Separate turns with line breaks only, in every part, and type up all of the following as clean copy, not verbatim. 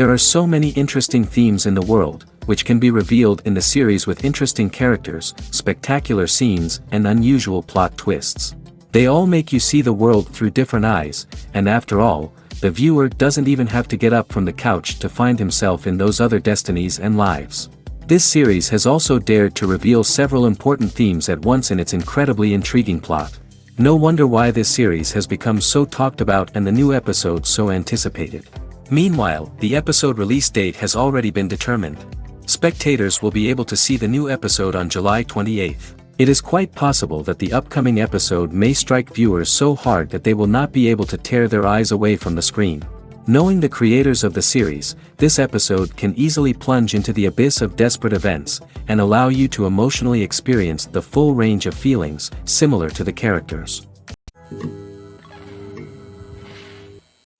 There are so many interesting themes in the world, which can be revealed in the series with interesting characters, spectacular scenes, and unusual plot twists. They all make you see the world through different eyes, and after all, the viewer doesn't even have to get up from the couch to find himself in those other destinies and lives. This series has also dared to reveal several important themes at once in its incredibly intriguing plot. No wonder why this series has become so talked about and the new episode so anticipated. Meanwhile, the episode release date has already been determined. Spectators will be able to see the new episode on July 28th. It is quite possible that the upcoming episode may strike viewers so hard that they will not be able to tear their eyes away from the screen. Knowing the creators of the series, this episode can easily plunge into the abyss of desperate events, and allow you to emotionally experience the full range of feelings, similar to the characters.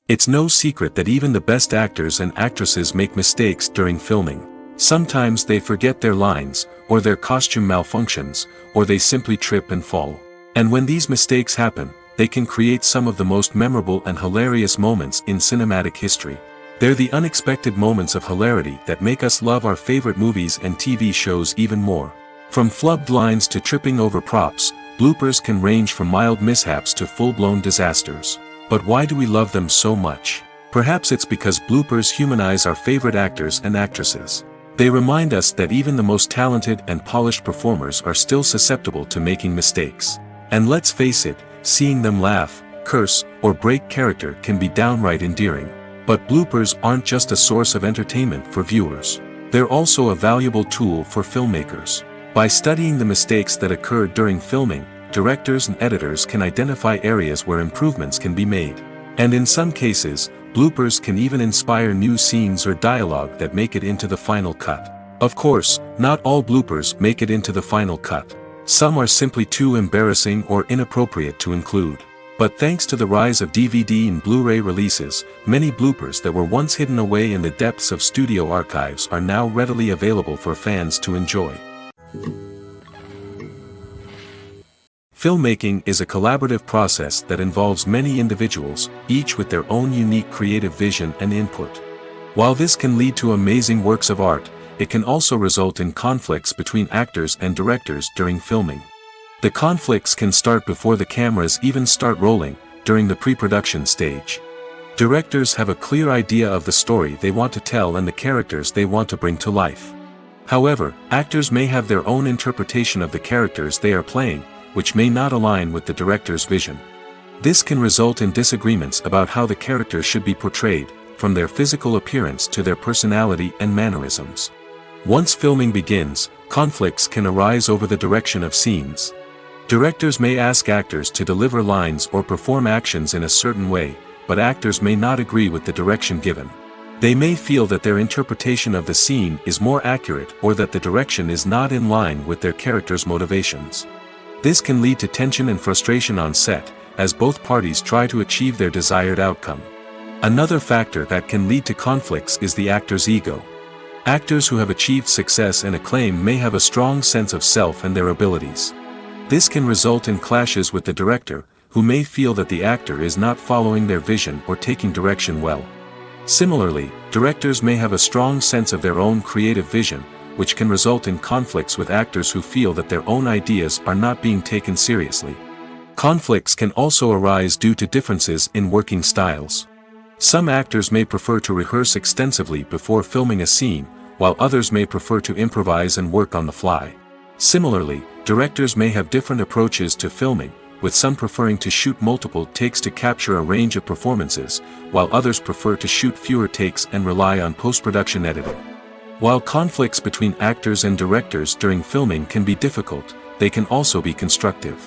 It's no secret that even the best actors and actresses make mistakes during filming. Sometimes they forget their lines, or their costume malfunctions, or they simply trip and fall. And when these mistakes happen, they can create some of the most memorable and hilarious moments in cinematic history. They're the unexpected moments of hilarity that make us love our favorite movies and TV shows even more. From flubbed lines to tripping over props, bloopers can range from mild mishaps to full-blown disasters. But why do we love them so much? Perhaps it's because bloopers humanize our favorite actors and actresses. They remind us that even the most talented and polished performers are still susceptible to making mistakes. And let's face it, seeing them laugh, curse, or break character can be downright endearing. But bloopers aren't just a source of entertainment for viewers. They're also a valuable tool for filmmakers. By studying the mistakes that occurred during filming, directors and editors can identify areas where improvements can be made. And in some cases, bloopers can even inspire new scenes or dialogue that make it into the final cut. Of course, not all bloopers make it into the final cut. Some are simply too embarrassing or inappropriate to include. But thanks to the rise of DVD and Blu-ray releases, many bloopers that were once hidden away in the depths of studio archives are now readily available for fans to enjoy. Filmmaking is a collaborative process that involves many individuals, each with their own unique creative vision and input. While this can lead to amazing works of art, it can also result in conflicts between actors and directors during filming. The conflicts can start before the cameras even start rolling, during the pre-production stage. Directors have a clear idea of the story they want to tell and the characters they want to bring to life. However, actors may have their own interpretation of the characters they are playing, which may not align with the director's vision. This can result in disagreements about how the characters should be portrayed, from their physical appearance to their personality and mannerisms. Once filming begins, conflicts can arise over the direction of scenes. Directors may ask actors to deliver lines or perform actions in a certain way, but actors may not agree with the direction given. They may feel that their interpretation of the scene is more accurate or that the direction is not in line with their character's motivations. This can lead to tension and frustration on set, as both parties try to achieve their desired outcome. Another factor that can lead to conflicts is the actor's ego. Actors who have achieved success and acclaim may have a strong sense of self and their abilities. This can result in clashes with the director, who may feel that the actor is not following their vision or taking direction well. Similarly, directors may have a strong sense of their own creative vision, which can result in conflicts with actors who feel that their own ideas are not being taken seriously. Conflicts can also arise due to differences in working styles. Some actors may prefer to rehearse extensively before filming a scene, while others may prefer to improvise and work on the fly. Similarly, directors may have different approaches to filming, with some preferring to shoot multiple takes to capture a range of performances, while others prefer to shoot fewer takes and rely on post-production editing. While conflicts between actors and directors during filming can be difficult, they can also be constructive.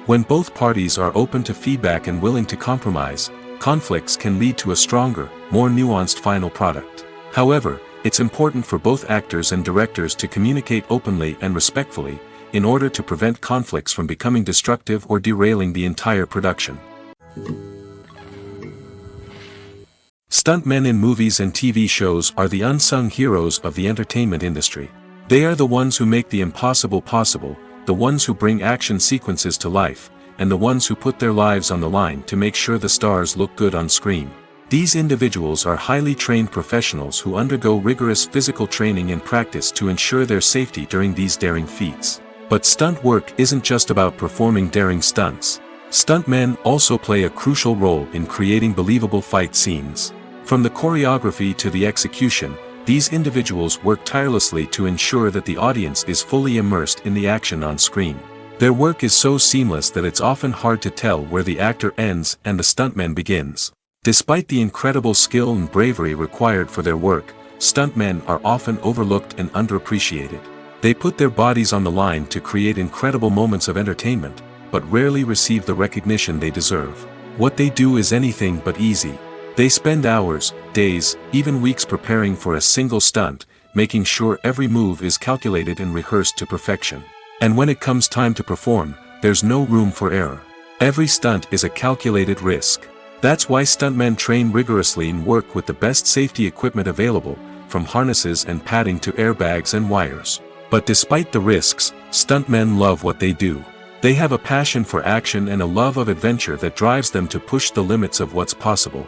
When both parties are open to feedback and willing to compromise, conflicts can lead to a stronger, more nuanced final product. However, it's important for both actors and directors to communicate openly and respectfully, in order to prevent conflicts from becoming destructive or derailing the entire production. Stuntmen in movies and TV shows are the unsung heroes of the entertainment industry. They are the ones who make the impossible possible, the ones who bring action sequences to life, and the ones who put their lives on the line to make sure the stars look good on screen. These individuals are highly trained professionals who undergo rigorous physical training and practice to ensure their safety during these daring feats. But stunt work isn't just about performing daring stunts. Stuntmen also play a crucial role in creating believable fight scenes. From the choreography to the execution, these individuals work tirelessly to ensure that the audience is fully immersed in the action on screen. Their work is so seamless that it's often hard to tell where the actor ends and the stuntman begins. Despite the incredible skill and bravery required for their work, stuntmen are often overlooked and underappreciated. They put their bodies on the line to create incredible moments of entertainment, but rarely receive the recognition they deserve. What they do is anything but easy. They spend hours, days, even weeks preparing for a single stunt, making sure every move is calculated and rehearsed to perfection. And when it comes time to perform, there's no room for error. Every stunt is a calculated risk. That's why stuntmen train rigorously and work with the best safety equipment available, from harnesses and padding to airbags and wires. But despite the risks, stuntmen love what they do. They have a passion for action and a love of adventure that drives them to push the limits of what's possible.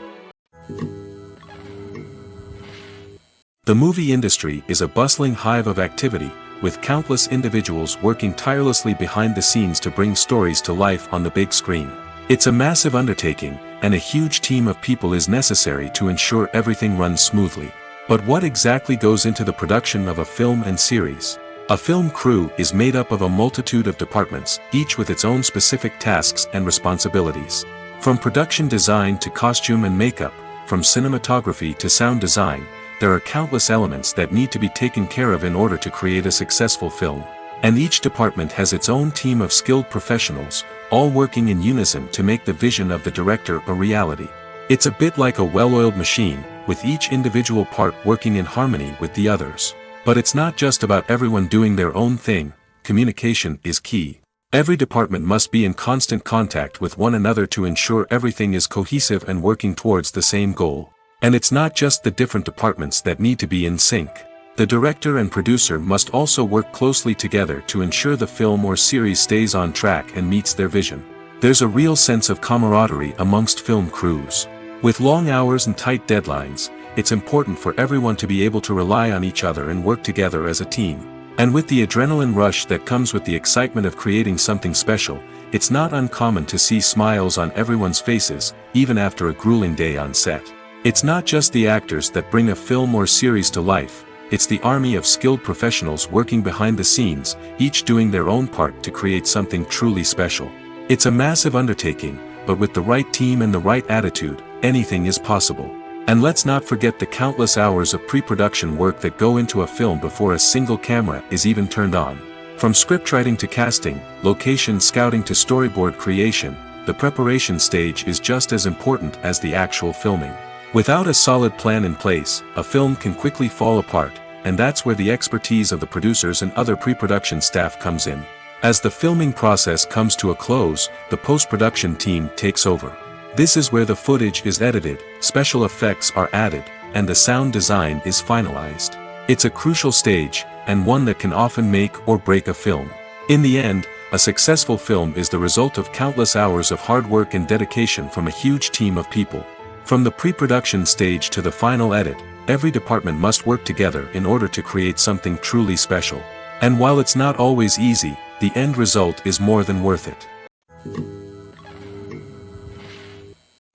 The movie industry is a bustling hive of activity, with countless individuals working tirelessly behind the scenes to bring stories to life on the big screen. It's a massive undertaking, and a huge team of people is necessary to ensure everything runs smoothly. But what exactly goes into the production of a film and series? A film crew is made up of a multitude of departments, each with its own specific tasks and responsibilities. From production design to costume and makeup, from cinematography to sound design, there are countless elements that need to be taken care of in order to create a successful film. And each department has its own team of skilled professionals, all working in unison to make the vision of the director a reality. It's a bit like a well-oiled machine, with each individual part working in harmony with the others. But it's not just about everyone doing their own thing. Communication is key. Every department must be in constant contact with one another to ensure everything is cohesive and working towards the same goal. And it's not just the different departments that need to be in sync. The director and producer must also work closely together to ensure the film or series stays on track and meets their vision. There's a real sense of camaraderie amongst film crews. With long hours and tight deadlines, it's important for everyone to be able to rely on each other and work together as a team. And with the adrenaline rush that comes with the excitement of creating something special, it's not uncommon to see smiles on everyone's faces, even after a grueling day on set. It's not just the actors that bring a film or series to life. It's the army of skilled professionals working behind the scenes, each doing their own part to create something truly special. It's a massive undertaking, but with the right team and the right attitude, anything is possible. And let's not forget the countless hours of pre-production work that go into a film before a single camera is even turned on. From scriptwriting to casting, location scouting to storyboard creation, the preparation stage is just as important as the actual filming. Without a solid plan in place, a film can quickly fall apart, and that's where the expertise of the producers and other pre-production staff comes in. As the filming process comes to a close, the post-production team takes over. This is where the footage is edited, special effects are added, and the sound design is finalized. It's a crucial stage, and one that can often make or break a film. In the end, a successful film is the result of countless hours of hard work and dedication from a huge team of people. From the pre-production stage to the final edit, every department must work together in order to create something truly special. And while it's not always easy, the end result is more than worth it.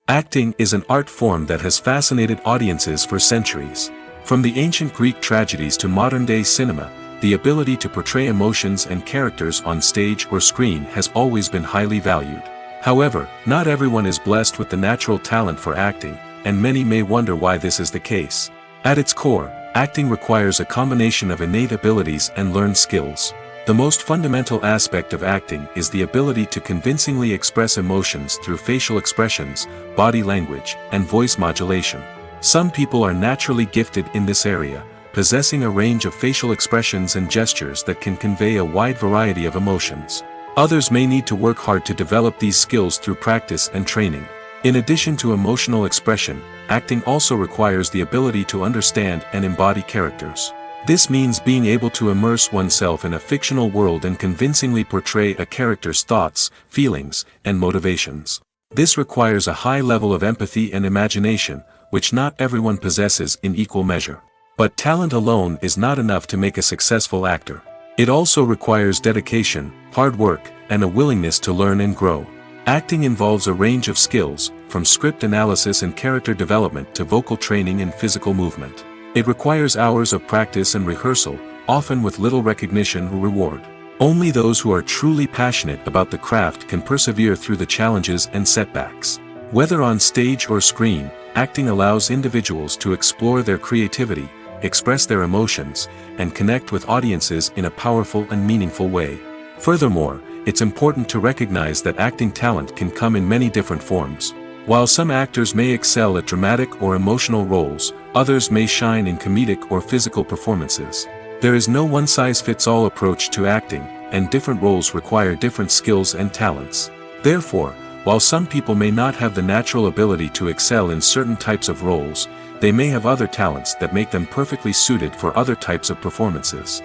Acting is an art form that has fascinated audiences for centuries. From the ancient Greek tragedies to modern-day cinema, the ability to portray emotions and characters on stage or screen has always been highly valued. However, not everyone is blessed with the natural talent for acting, and many may wonder why this is the case. At its core, acting requires a combination of innate abilities and learned skills. The most fundamental aspect of acting is the ability to convincingly express emotions through facial expressions, body language, and voice modulation. Some people are naturally gifted in this area, possessing a range of facial expressions and gestures that can convey a wide variety of emotions. Others may need to work hard to develop these skills through practice and training. In addition to emotional expression, acting also requires the ability to understand and embody characters. This means being able to immerse oneself in a fictional world and convincingly portray a character's thoughts, feelings, and motivations. This requires a high level of empathy and imagination, which not everyone possesses in equal measure. But talent alone is not enough to make a successful actor. It also requires dedication, hard work, and a willingness to learn and grow. Acting involves a range of skills, from script analysis and character development to vocal training and physical movement. It requires hours of practice and rehearsal, often with little recognition or reward. Only those who are truly passionate about the craft can persevere through the challenges and setbacks. Whether on stage or screen, acting allows individuals to explore their creativity, express their emotions, and connect with audiences in a powerful and meaningful way. Furthermore, it's important to recognize that acting talent can come in many different forms. While some actors may excel at dramatic or emotional roles, others may shine in comedic or physical performances. There is no one-size-fits-all approach to acting, and different roles require different skills and talents. Therefore, while some people may not have the natural ability to excel in certain types of roles, they may have other talents that make them perfectly suited for other types of performances.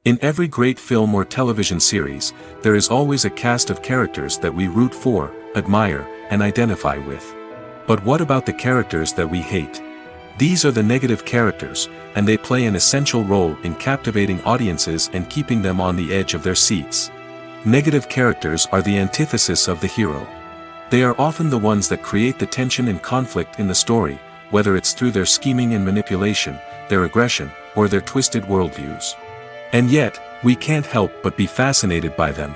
In every great film or television series, there is always a cast of characters that we root for, admire, and identify with. But what about the characters that we hate? These are the negative characters, and they play an essential role in captivating audiences and keeping them on the edge of their seats. Negative characters are the antithesis of the hero. They are often the ones that create the tension and conflict in the story, whether it's through their scheming and manipulation, their aggression, or their twisted worldviews. And yet, we can't help but be fascinated by them.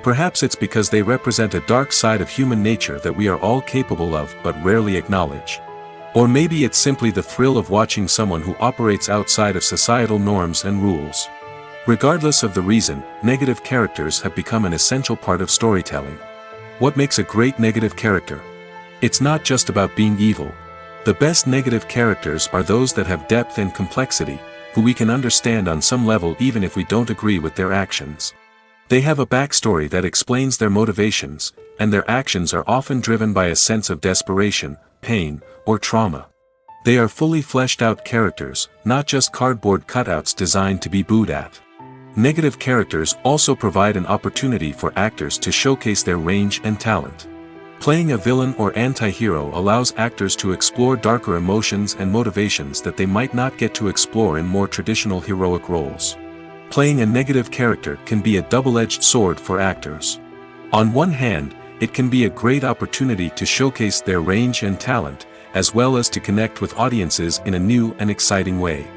Perhaps it's because they represent a dark side of human nature that we are all capable of but rarely acknowledge. Or maybe it's simply the thrill of watching someone who operates outside of societal norms and rules. Regardless of the reason, negative characters have become an essential part of storytelling. What makes a great negative character? It's not just about being evil. The best negative characters are those that have depth and complexity, who we can understand on some level even if we don't agree with their actions. They have a backstory that explains their motivations, and their actions are often driven by a sense of desperation, pain, or trauma. They are fully fleshed out characters, not just cardboard cutouts designed to be booed at. Negative characters also provide an opportunity for actors to showcase their range and talent. Playing a villain or anti-hero allows actors to explore darker emotions and motivations that they might not get to explore in more traditional heroic roles. Playing a negative character can be a double-edged sword for actors. On one hand, it can be a great opportunity to showcase their range and talent, as well as to connect with audiences in a new and exciting way.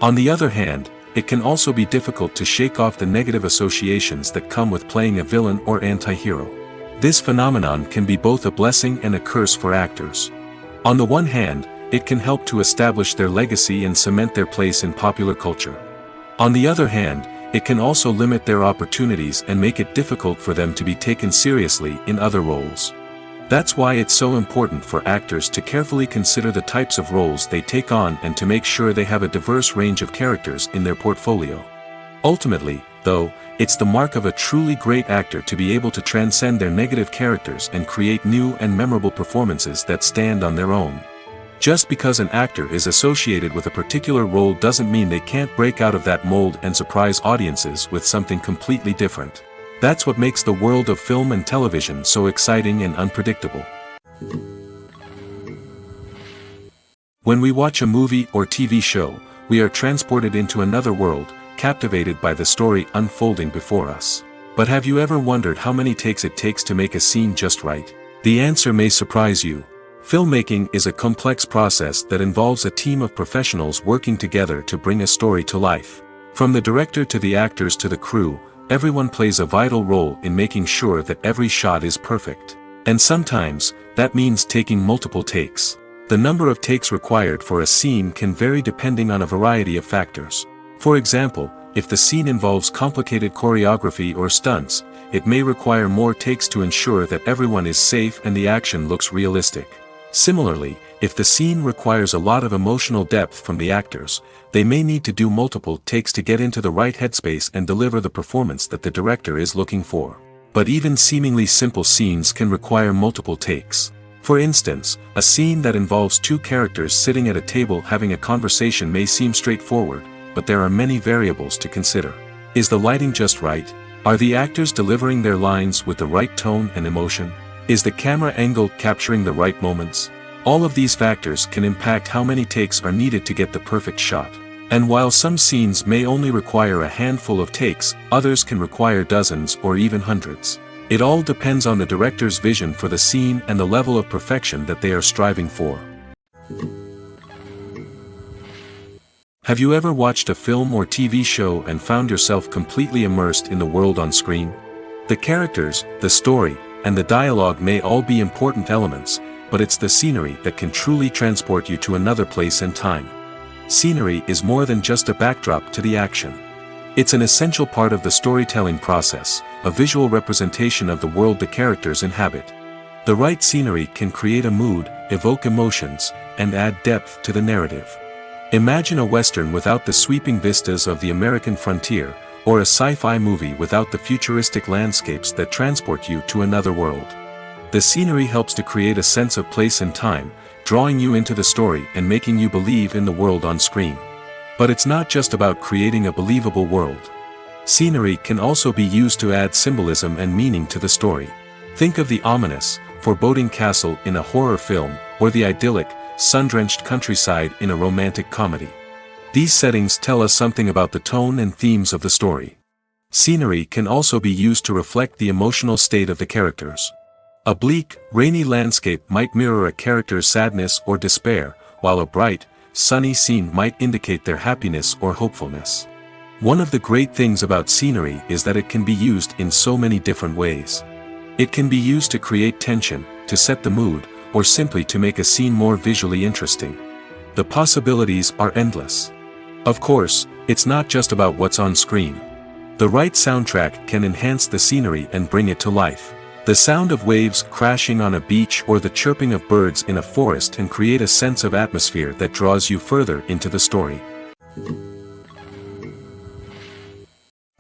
On the other hand, it can also be difficult to shake off the negative associations that come with playing a villain or anti-hero. This phenomenon can be both a blessing and a curse for actors. On the one hand, it can help to establish their legacy and cement their place in popular culture. On the other hand, it can also limit their opportunities and make it difficult for them to be taken seriously in other roles. That's why it's so important for actors to carefully consider the types of roles they take on and to make sure they have a diverse range of characters in their portfolio. Ultimately, though, it's the mark of a truly great actor to be able to transcend their negative characters and create new and memorable performances that stand on their own. Just because an actor is associated with a particular role doesn't mean they can't break out of that mold and surprise audiences with something completely different. That's what makes the world of film and television so exciting and unpredictable. When we watch a movie or TV show, we are transported into another world, captivated by the story unfolding before us. But have you ever wondered how many takes it takes to make a scene just right? The answer may surprise you. Filmmaking is a complex process that involves a team of professionals working together to bring a story to life. From the director to the actors to the crew, everyone plays a vital role in making sure that every shot is perfect. And sometimes, that means taking multiple takes. The number of takes required for a scene can vary depending on a variety of factors. For example, if the scene involves complicated choreography or stunts, it may require more takes to ensure that everyone is safe and the action looks realistic. Similarly, if the scene requires a lot of emotional depth from the actors, they may need to do multiple takes to get into the right headspace and deliver the performance that the director is looking for. But even seemingly simple scenes can require multiple takes. For instance, a scene that involves two characters sitting at a table having a conversation may seem straightforward, but there are many variables to consider. Is the lighting just right? Are the actors delivering their lines with the right tone and emotion? Is the camera angle capturing the right moments? All of these factors can impact how many takes are needed to get the perfect shot. And while some scenes may only require a handful of takes, others can require dozens or even hundreds. It all depends on the director's vision for the scene and the level of perfection that they are striving for. Have you ever watched a film or TV show and found yourself completely immersed in the world on screen? The characters, the story, and the dialogue may all be important elements, but it's the scenery that can truly transport you to another place and time. Scenery is more than just a backdrop to the action. It's an essential part of the storytelling process, a visual representation of the world the characters inhabit. The right scenery can create a mood, evoke emotions, and add depth to the narrative. Imagine a Western without the sweeping vistas of the American frontier, or a sci-fi movie without the futuristic landscapes that transport you to another world. The scenery helps to create a sense of place and time, drawing you into the story and making you believe in the world on screen. But it's not just about creating a believable world. Scenery can also be used to add symbolism and meaning to the story. Think of the ominous, foreboding castle in a horror film, or the idyllic, sun-drenched countryside in a romantic comedy. These settings tell us something about the tone and themes of the story. Scenery can also be used to reflect the emotional state of the characters. A bleak, rainy landscape might mirror a character's sadness or despair, while a bright, sunny scene might indicate their happiness or hopefulness. One of the great things about scenery is that it can be used in so many different ways. It can be used to create tension, to set the mood, or simply to make a scene more visually interesting. The possibilities are endless. Of course, it's not just about what's on screen. The right soundtrack can enhance the scenery and bring it to life. The sound of waves crashing on a beach or the chirping of birds in a forest can create a sense of atmosphere that draws you further into the story.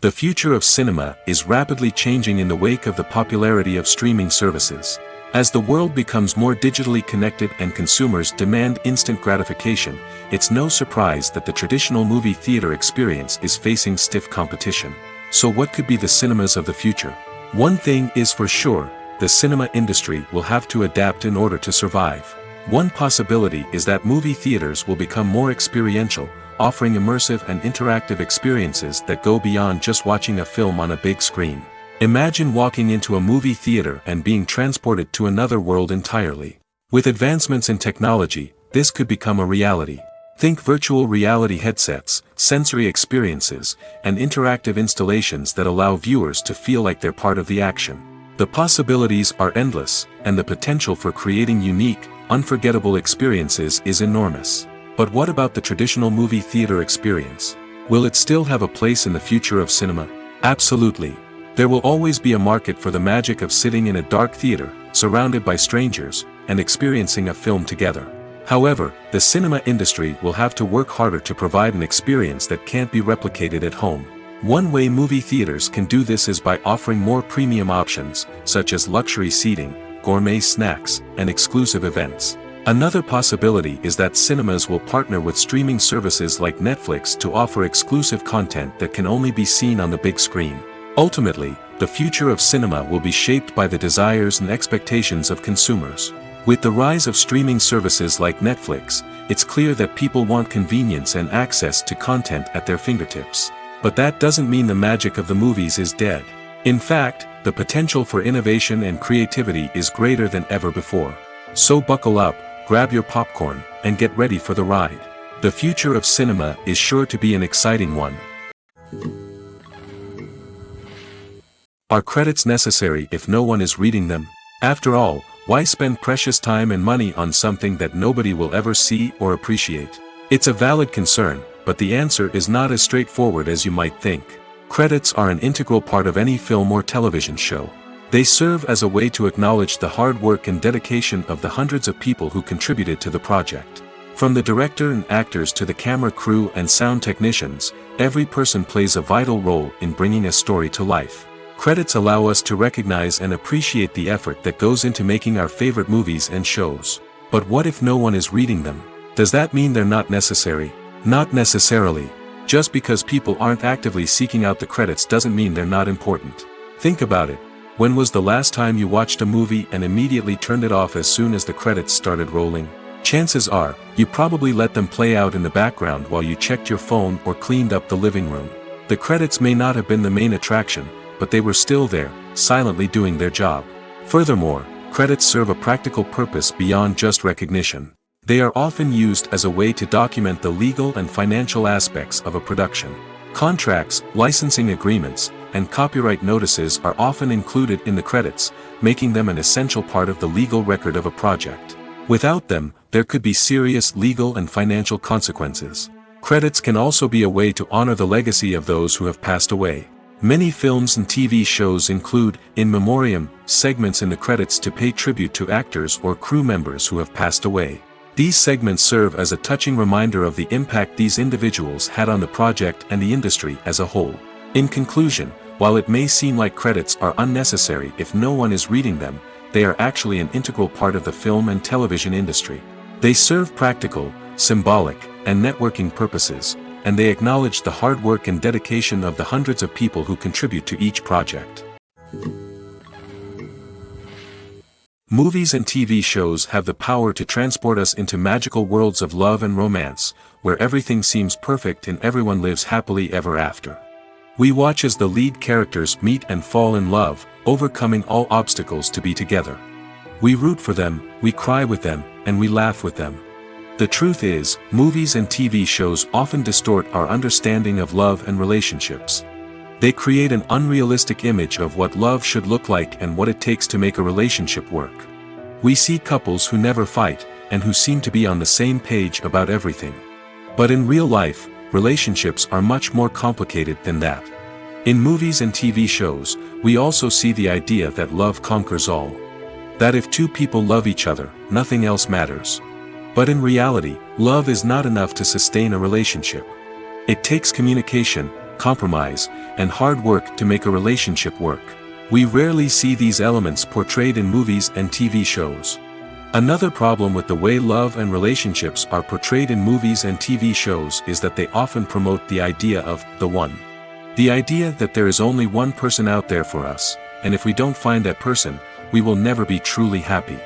The future of cinema is rapidly changing in the wake of the popularity of streaming services. As the world becomes more digitally connected and consumers demand instant gratification, it's no surprise that the traditional movie theater experience is facing stiff competition. So what could be the cinemas of the future? One thing is for sure, the cinema industry will have to adapt in order to survive. One possibility is that movie theaters will become more experiential, offering immersive and interactive experiences that go beyond just watching a film on a big screen. Imagine walking into a movie theater and being transported to another world entirely. With advancements in technology, this could become a reality. Think virtual reality headsets, sensory experiences, and interactive installations that allow viewers to feel like they're part of the action. The possibilities are endless, and the potential for creating unique, unforgettable experiences is enormous. But what about the traditional movie theater experience? Will it still have a place in the future of cinema? Absolutely. There will always be a market for the magic of sitting in a dark theater, surrounded by strangers, and experiencing a film together. However, the cinema industry will have to work harder to provide an experience that can't be replicated at home. One way movie theaters can do this is by offering more premium options, such as luxury seating, gourmet snacks, and exclusive events. Another possibility is that cinemas will partner with streaming services like Netflix to offer exclusive content that can only be seen on the big screen. Ultimately, the future of cinema will be shaped by the desires and expectations of consumers. With the rise of streaming services like Netflix, it's clear that people want convenience and access to content at their fingertips. But that doesn't mean the magic of the movies is dead. In fact, the potential for innovation and creativity is greater than ever before. So buckle up, grab your popcorn, and get ready for the ride. The future of cinema is sure to be an exciting one. Are credits necessary if no one is reading them? After all, why spend precious time and money on something that nobody will ever see or appreciate? It's a valid concern, but the answer is not as straightforward as you might think. Credits are an integral part of any film or television show. They serve as a way to acknowledge the hard work and dedication of the hundreds of people who contributed to the project. From the director and actors to the camera crew and sound technicians, every person plays a vital role in bringing a story to life. Credits allow us to recognize and appreciate the effort that goes into making our favorite movies and shows. But what if no one is reading them? Does that mean they're not necessary? Not necessarily. Just because people aren't actively seeking out the credits doesn't mean they're not important. Think about it. When was the last time you watched a movie and immediately turned it off as soon as the credits started rolling? Chances are, you probably let them play out in the background while you checked your phone or cleaned up the living room. The credits may not have been the main attraction, but they were still there, silently doing their job. Furthermore, credits serve a practical purpose beyond just recognition. They are often used as a way to document the legal and financial aspects of a production. Contracts, licensing agreements, and copyright notices are often included in the credits, making them an essential part of the legal record of a project. Without them, there could be serious legal and financial consequences. Credits can also be a way to honor the legacy of those who have passed away. Many films and TV shows include, in memoriam, segments in the credits to pay tribute to actors or crew members who have passed away. These segments serve as a touching reminder of the impact these individuals had on the project and the industry as a whole. In conclusion, while it may seem like credits are unnecessary if no one is reading them, they are actually an integral part of the film and television industry. They serve practical, symbolic, and networking purposes, and they acknowledge the hard work and dedication of the hundreds of people who contribute to each project. Movies and TV shows have the power to transport us into magical worlds of love and romance, where everything seems perfect and everyone lives happily ever after. We watch as the lead characters meet and fall in love, overcoming all obstacles to be together. We root for them, we cry with them, and we laugh with them. The truth is, movies and TV shows often distort our understanding of love and relationships. They create an unrealistic image of what love should look like and what it takes to make a relationship work. We see couples who never fight, and who seem to be on the same page about everything. But in real life, relationships are much more complicated than that. In movies and TV shows, we also see the idea that love conquers all. That if two people love each other, nothing else matters. But in reality, love is not enough to sustain a relationship. It takes communication, compromise, and hard work to make a relationship work. We rarely see these elements portrayed in movies and TV shows. Another problem with the way love and relationships are portrayed in movies and TV shows is that they often promote the idea of the one. The idea that there is only one person out there for us, and if we don't find that person, we will never be truly happy.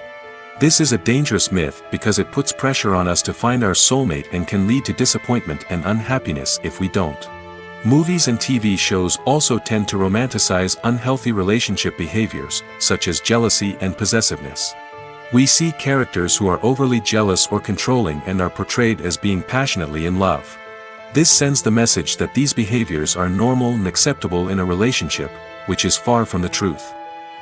This is a dangerous myth because it puts pressure on us to find our soulmate and can lead to disappointment and unhappiness if we don't. Movies and TV shows also tend to romanticize unhealthy relationship behaviors, such as jealousy and possessiveness. We see characters who are overly jealous or controlling and are portrayed as being passionately in love. This sends the message that these behaviors are normal and acceptable in a relationship, which is far from the truth.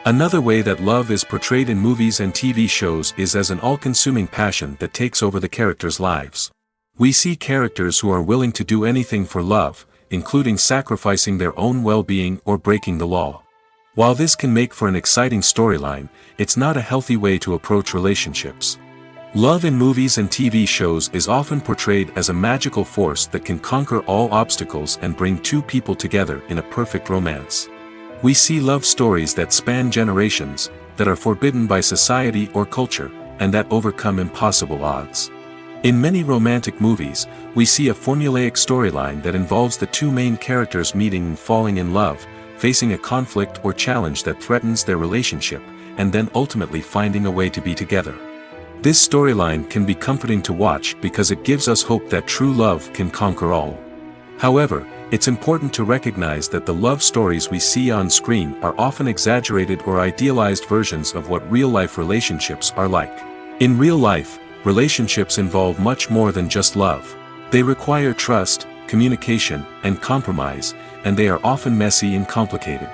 Another way that love is portrayed in movies and TV shows is as an all-consuming passion that takes over the characters' lives. We see characters who are willing to do anything for love, including sacrificing their own well-being or breaking the law. While this can make for an exciting storyline, it's not a healthy way to approach relationships. Love in movies and TV shows is often portrayed as a magical force that can conquer all obstacles and bring two people together in a perfect romance. We see love stories that span generations, that are forbidden by society or culture, and that overcome impossible odds. In many romantic movies, we see a formulaic storyline that involves the two main characters meeting and falling in love, facing a conflict or challenge that threatens their relationship, and then ultimately finding a way to be together. This storyline can be comforting to watch because it gives us hope that true love can conquer all. However, it's important to recognize that the love stories we see on screen are often exaggerated or idealized versions of what real-life relationships are like. In real life, relationships involve much more than just love. They require trust, communication, and compromise, and they are often messy and complicated.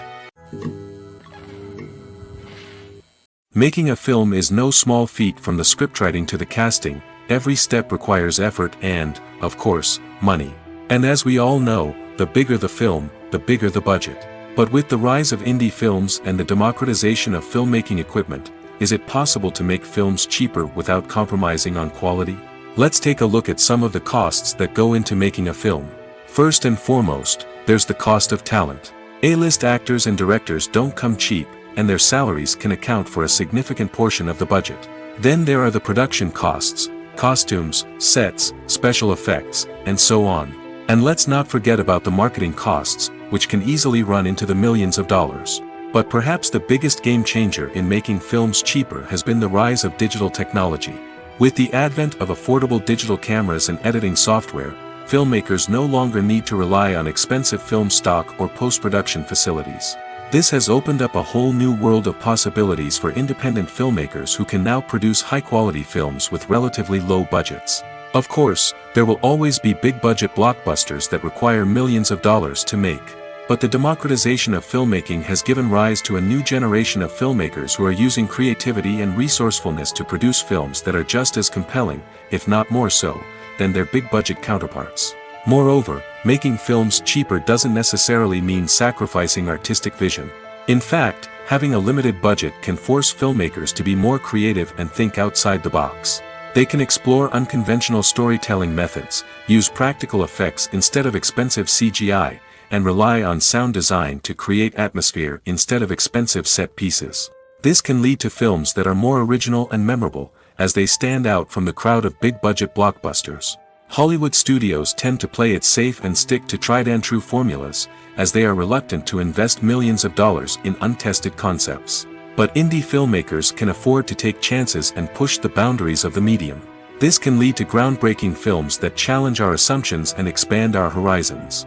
Making a film is no small feat. From the scriptwriting to the casting, every step requires effort and, of course, money. And as we all know, the bigger the film, the bigger the budget. But with the rise of indie films and the democratization of filmmaking equipment, is it possible to make films cheaper without compromising on quality? Let's take a look at some of the costs that go into making a film. First and foremost, there's the cost of talent. A-list actors and directors don't come cheap, and their salaries can account for a significant portion of the budget. Then there are the production costs, costumes, sets, special effects, and so on. And let's not forget about the marketing costs, which can easily run into the millions of dollars. But perhaps the biggest game changer in making films cheaper has been the rise of digital technology. With the advent of affordable digital cameras and editing software, filmmakers no longer need to rely on expensive film stock or post-production facilities. This has opened up a whole new world of possibilities for independent filmmakers who can now produce high-quality films with relatively low budgets. Of course, there will always be big-budget blockbusters that require millions of dollars to make. But the democratization of filmmaking has given rise to a new generation of filmmakers who are using creativity and resourcefulness to produce films that are just as compelling, if not more so, than their big-budget counterparts. Moreover, making films cheaper doesn't necessarily mean sacrificing artistic vision. In fact, having a limited budget can force filmmakers to be more creative and think outside the box. They can explore unconventional storytelling methods, use practical effects instead of expensive CGI, and rely on sound design to create atmosphere instead of expensive set pieces. This can lead to films that are more original and memorable, as they stand out from the crowd of big-budget blockbusters. Hollywood studios tend to play it safe and stick to tried-and-true formulas, as they are reluctant to invest millions of dollars in untested concepts. But indie filmmakers can afford to take chances and push the boundaries of the medium. This can lead to groundbreaking films that challenge our assumptions and expand our horizons.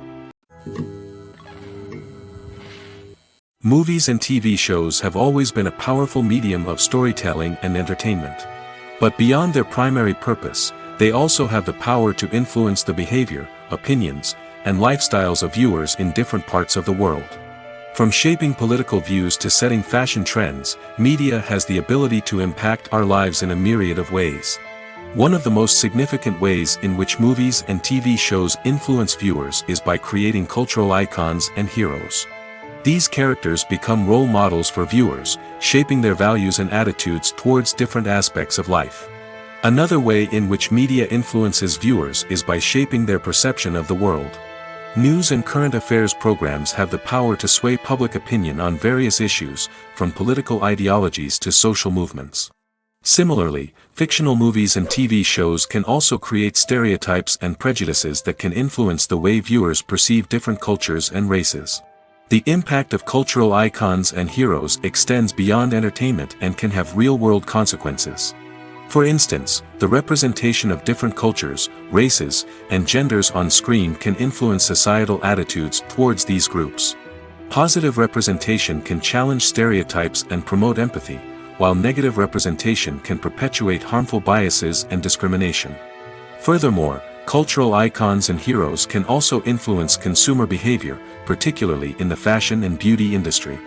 Movies and TV shows have always been a powerful medium of storytelling and entertainment. But beyond their primary purpose, they also have the power to influence the behavior, opinions, and lifestyles of viewers in different parts of the world. From shaping political views to setting fashion trends, media has the ability to impact our lives in a myriad of ways. One of the most significant ways in which movies and TV shows influence viewers is by creating cultural icons and heroes. These characters become role models for viewers, shaping their values and attitudes towards different aspects of life. Another way in which media influences viewers is by shaping their perception of the world. News and current affairs programs have the power to sway public opinion on various issues, from political ideologies to social movements. Similarly, fictional movies and TV shows can also create stereotypes and prejudices that can influence the way viewers perceive different cultures and races. The impact of cultural icons and heroes extends beyond entertainment and can have real-world consequences. For instance, the representation of different cultures, races, and genders on screen can influence societal attitudes towards these groups. Positive representation can challenge stereotypes and promote empathy, while negative representation can perpetuate harmful biases and discrimination. Furthermore, cultural icons and heroes can also influence consumer behavior, particularly in the fashion and beauty industry.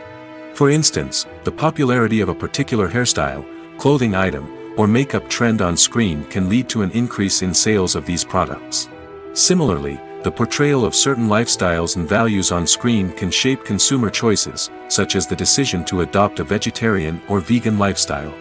For instance, the popularity of a particular hairstyle, clothing item, or makeup trend on screen can lead to an increase in sales of these products. Similarly, the portrayal of certain lifestyles and values on screen can shape consumer choices, such as the decision to adopt a vegetarian or vegan lifestyle.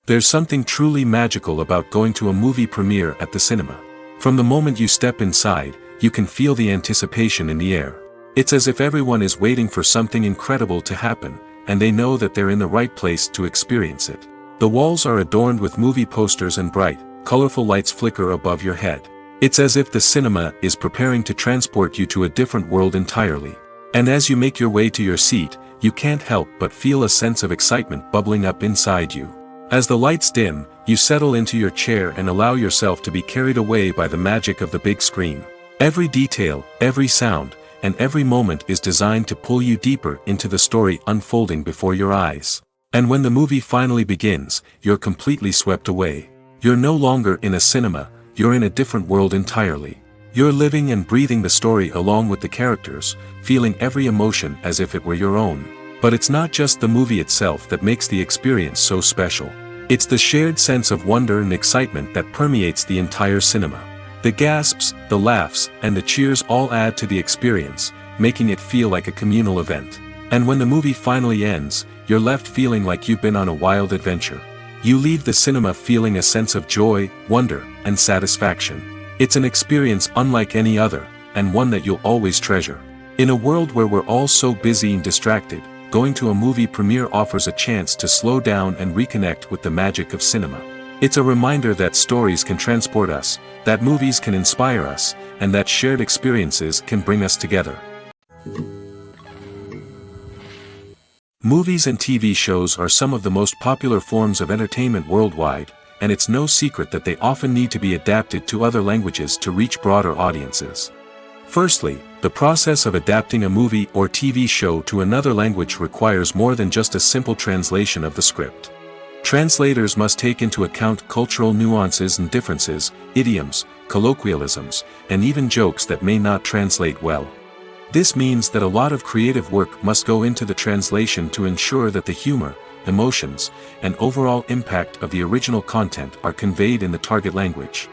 There's something truly magical about going to a movie premiere at the cinema. From the moment you step inside, you can feel the anticipation in the air. It's as if everyone is waiting for something incredible to happen, and they know that they're in the right place to experience it. The walls are adorned with movie posters and bright, colorful lights flicker above your head. It's as if the cinema is preparing to transport you to a different world entirely. And as you make your way to your seat, you can't help but feel a sense of excitement bubbling up inside you. As the lights dim, you settle into your chair and allow yourself to be carried away by the magic of the big screen. Every detail, every sound, and every moment is designed to pull you deeper into the story unfolding before your eyes. And when the movie finally begins, you're completely swept away. You're no longer in a cinema, you're in a different world entirely. You're living and breathing the story along with the characters, feeling every emotion as if it were your own. But it's not just the movie itself that makes the experience so special. It's the shared sense of wonder and excitement that permeates the entire cinema. The gasps, the laughs, and the cheers all add to the experience, making it feel like a communal event. And when the movie finally ends, you're left feeling like you've been on a wild adventure. You leave the cinema feeling a sense of joy, wonder, and satisfaction. It's an experience unlike any other, and one that you'll always treasure. In a world where we're all so busy and distracted, going to a movie premiere offers a chance to slow down and reconnect with the magic of cinema. It's a reminder that stories can transport us, that movies can inspire us, and that shared experiences can bring us together. Movies and TV shows are some of the most popular forms of entertainment worldwide, and it's no secret that they often need to be adapted to other languages to reach broader audiences. Firstly, the process of adapting a movie or TV show to another language requires more than just a simple translation of the script. Translators must take into account cultural nuances and differences, idioms, colloquialisms, and even jokes that may not translate well. This means that a lot of creative work must go into the translation to ensure that the humor, emotions, and overall impact of the original content are conveyed in the target language.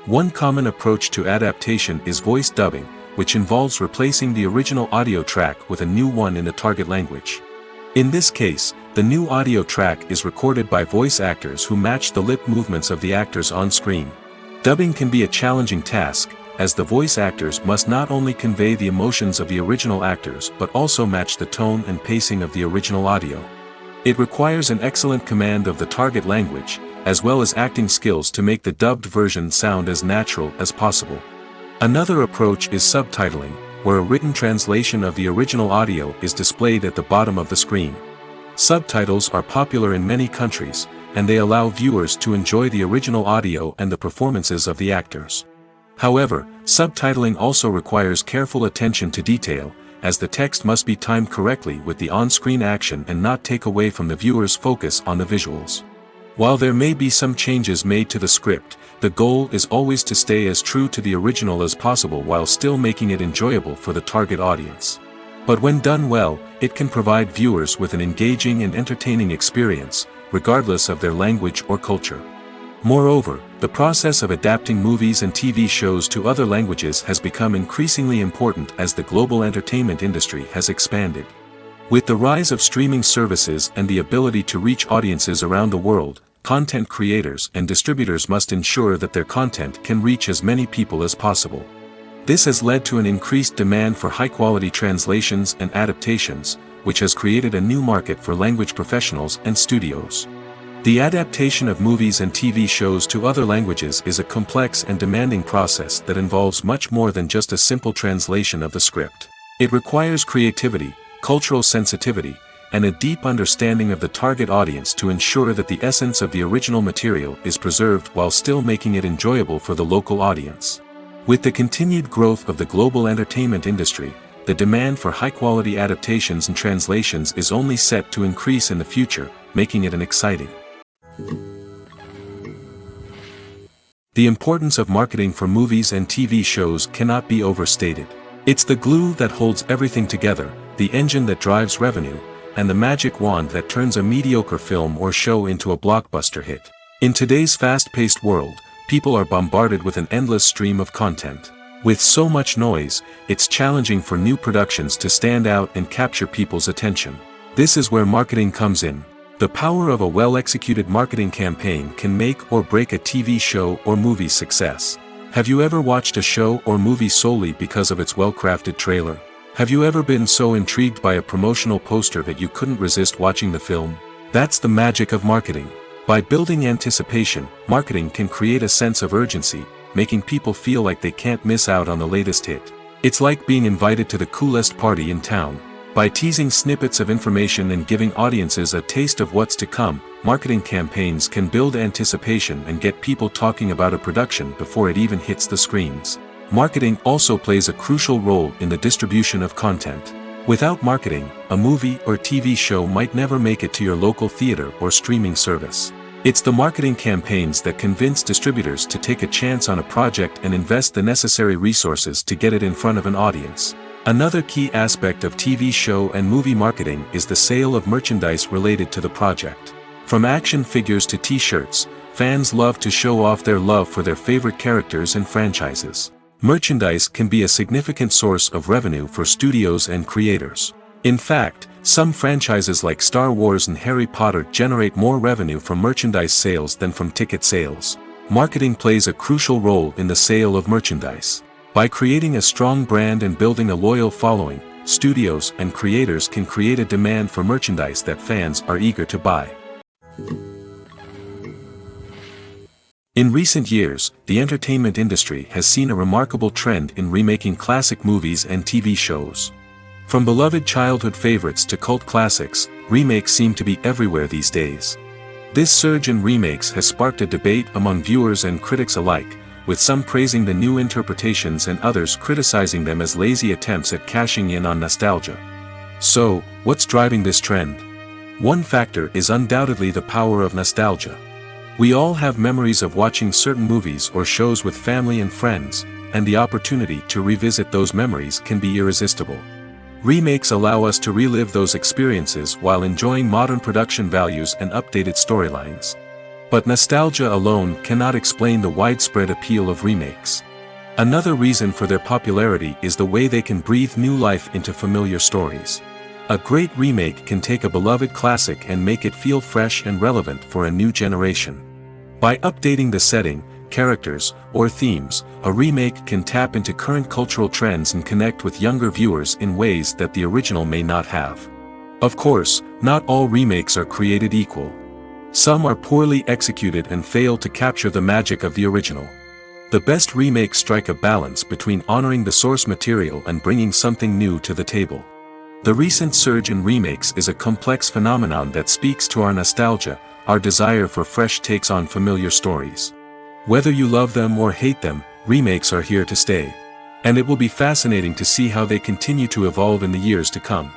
One common approach to adaptation is voice dubbing, which involves replacing the original audio track with a new one in the target language. In this case, the new audio track is recorded by voice actors who match the lip movements of the actors on screen. Dubbing can be a challenging task, as the voice actors must not only convey the emotions of the original actors but also match the tone and pacing of the original audio. It requires an excellent command of the target language, as well as acting skills to make the dubbed version sound as natural as possible. Another approach is subtitling, where a written translation of the original audio is displayed at the bottom of the screen. Subtitles are popular in many countries, and they allow viewers to enjoy the original audio and the performances of the actors. However, subtitling also requires careful attention to detail, as the text must be timed correctly with the on-screen action and not take away from the viewer's focus on the visuals. While there may be some changes made to the script, the goal is always to stay as true to the original as possible while still making it enjoyable for the target audience. But when done well, it can provide viewers with an engaging and entertaining experience, regardless of their language or culture. Moreover, the process of adapting movies and TV shows to other languages has become increasingly important as the global entertainment industry has expanded. With the rise of streaming services and the ability to reach audiences around the world, content creators and distributors must ensure that their content can reach as many people as possible. This has led to an increased demand for high-quality translations and adaptations, which has created a new market for language professionals and studios. The adaptation of movies and TV shows to other languages is a complex and demanding process that involves much more than just a simple translation of the script. It requires creativity, cultural sensitivity, and a deep understanding of the target audience to ensure that the essence of the original material is preserved while still making it enjoyable for the local audience. With the continued growth of the global entertainment industry, the demand for high-quality adaptations and translations is only set to increase in the future, making it an exciting. The importance of marketing for movies and TV shows cannot be overstated. It's the glue that holds everything together, the engine that drives revenue, and the magic wand that turns a mediocre film or show into a blockbuster hit. In today's fast-paced world, people are bombarded with an endless stream of content. With so much noise, it's challenging for new productions to stand out and capture people's attention. This is where marketing comes in. The power of a well-executed marketing campaign can make or break a TV show or movie's success. Have you ever watched a show or movie solely because of its well-crafted trailer? Have you ever been so intrigued by a promotional poster that you couldn't resist watching the film? That's the magic of marketing. By building anticipation, marketing can create a sense of urgency, making people feel like they can't miss out on the latest hit. It's like being invited to the coolest party in town. By teasing snippets of information and giving audiences a taste of what's to come, marketing campaigns can build anticipation and get people talking about a production before it even hits the screens. Marketing also plays a crucial role in the distribution of content. Without marketing, a movie or TV show might never make it to your local theater or streaming service. It's the marketing campaigns that convince distributors to take a chance on a project and invest the necessary resources to get it in front of an audience. Another key aspect of TV show and movie marketing is the sale of merchandise related to the project. From action figures to t-shirts, fans love to show off their love for their favorite characters and franchises. Merchandise can be a significant source of revenue for studios and creators. In fact, some franchises like Star Wars and Harry Potter generate more revenue from merchandise sales than from ticket sales. Marketing plays a crucial role in the sale of merchandise. By creating a strong brand and building a loyal following, studios and creators can create a demand for merchandise that fans are eager to buy. In recent years, the entertainment industry has seen a remarkable trend in remaking classic movies and TV shows. From beloved childhood favorites to cult classics, remakes seem to be everywhere these days. This surge in remakes has sparked a debate among viewers and critics alike, with some praising the new interpretations and others criticizing them as lazy attempts at cashing in on nostalgia. So, what's driving this trend? One factor is undoubtedly the power of nostalgia. We all have memories of watching certain movies or shows with family and friends, and the opportunity to revisit those memories can be irresistible. Remakes allow us to relive those experiences while enjoying modern production values and updated storylines. But nostalgia alone cannot explain the widespread appeal of remakes. Another reason for their popularity is the way they can breathe new life into familiar stories. A great remake can take a beloved classic and make it feel fresh and relevant for a new generation. By updating the setting, characters, or themes, a remake can tap into current cultural trends and connect with younger viewers in ways that the original may not have. Of course, not all remakes are created equal. Some are poorly executed and fail to capture the magic of the original. The best remakes strike a balance between honoring the source material and bringing something new to the table. The recent surge in remakes is a complex phenomenon that speaks to our nostalgia, our desire for fresh takes on familiar stories. Whether you love them or hate them, remakes are here to stay. And it will be fascinating to see how they continue to evolve in the years to come.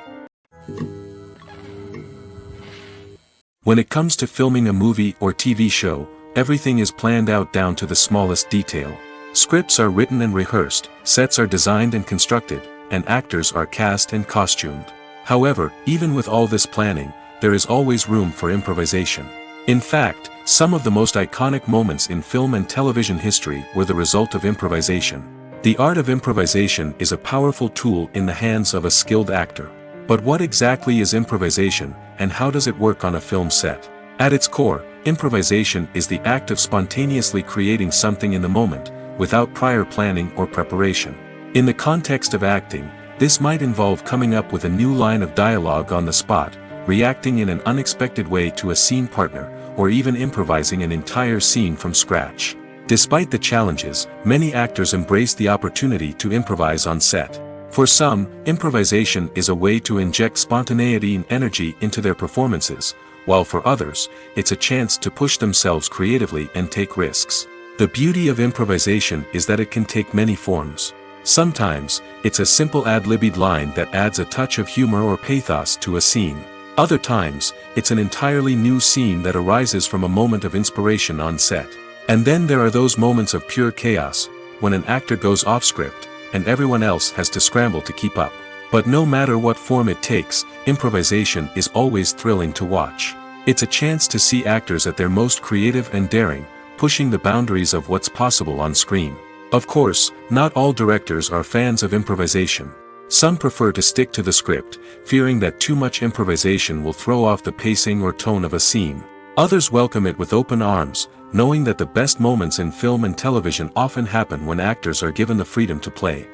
When it comes to filming a movie or TV show, everything is planned out down to the smallest detail. Scripts are written and rehearsed, sets are designed and constructed, and actors are cast and costumed. However, even with all this planning, there is always room for improvisation. In fact, some of the most iconic moments in film and television history were the result of improvisation. The art of improvisation is a powerful tool in the hands of a skilled actor. But what exactly is improvisation, and how does it work on a film set? At its core, improvisation is the act of spontaneously creating something in the moment, without prior planning or preparation. In the context of acting, this might involve coming up with a new line of dialogue on the spot, reacting in an unexpected way to a scene partner, or even improvising an entire scene from scratch. Despite the challenges, many actors embrace the opportunity to improvise on set. For some, improvisation is a way to inject spontaneity and energy into their performances, while for others, it's a chance to push themselves creatively and take risks. The beauty of improvisation is that it can take many forms. Sometimes, it's a simple ad-libbed line that adds a touch of humor or pathos to a scene. Other times, it's an entirely new scene that arises from a moment of inspiration on set. And then there are those moments of pure chaos, when an actor goes off script, and everyone else has to scramble to keep up. But no matter what form it takes, improvisation is always thrilling to watch. It's a chance to see actors at their most creative and daring, pushing the boundaries of what's possible on screen. Of course, not all directors are fans of improvisation. Some prefer to stick to the script, fearing that too much improvisation will throw off the pacing or tone of a scene. Others welcome it with open arms, knowing that the best moments in film and television often happen when actors are given the freedom to play.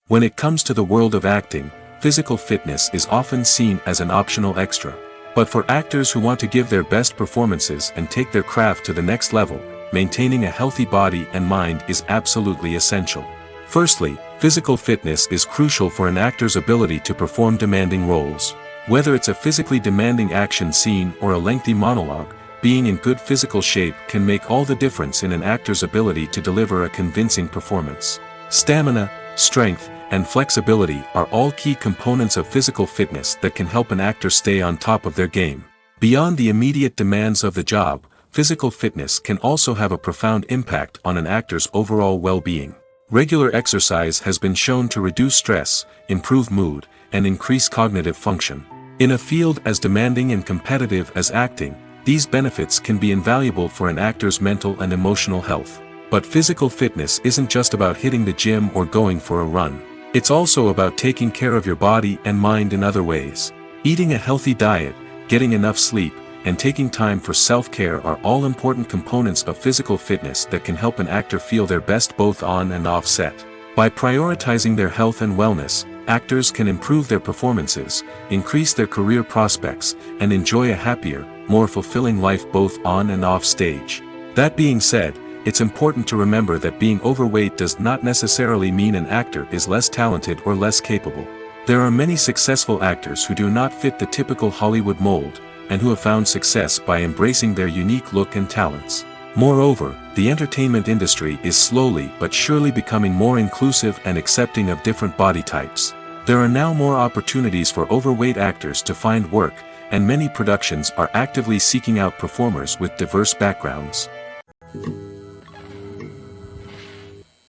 When it comes to the world of acting, physical fitness is often seen as an optional extra. But for actors who want to give their best performances and take their craft to the next level, maintaining a healthy body and mind is absolutely essential. Firstly, physical fitness is crucial for an actor's ability to perform demanding roles. Whether it's a physically demanding action scene or a lengthy monologue, being in good physical shape can make all the difference in an actor's ability to deliver a convincing performance. Stamina, strength, and flexibility are all key components of physical fitness that can help an actor stay on top of their game. Beyond the immediate demands of the job, physical fitness can also have a profound impact on an actor's overall well-being. Regular exercise has been shown to reduce stress, improve mood, and increase cognitive function. In a field as demanding and competitive as acting, these benefits can be invaluable for an actor's mental and emotional health. But physical fitness isn't just about hitting the gym or going for a run. It's also about taking care of your body and mind in other ways. Eating a healthy diet, getting enough sleep, and taking time for self-care are all important components of physical fitness that can help an actor feel their best both on and off set. By prioritizing their health and wellness, actors can improve their performances, increase their career prospects, and enjoy a happier, more fulfilling life both on and off stage. That being said, it's important to remember that being overweight does not necessarily mean an actor is less talented or less capable. There are many successful actors who do not fit the typical Hollywood mold, and who have found success by embracing their unique look and talents. Moreover, the entertainment industry is slowly but surely becoming more inclusive and accepting of different body types. There are now more opportunities for overweight actors to find work, and many productions are actively seeking out performers with diverse backgrounds.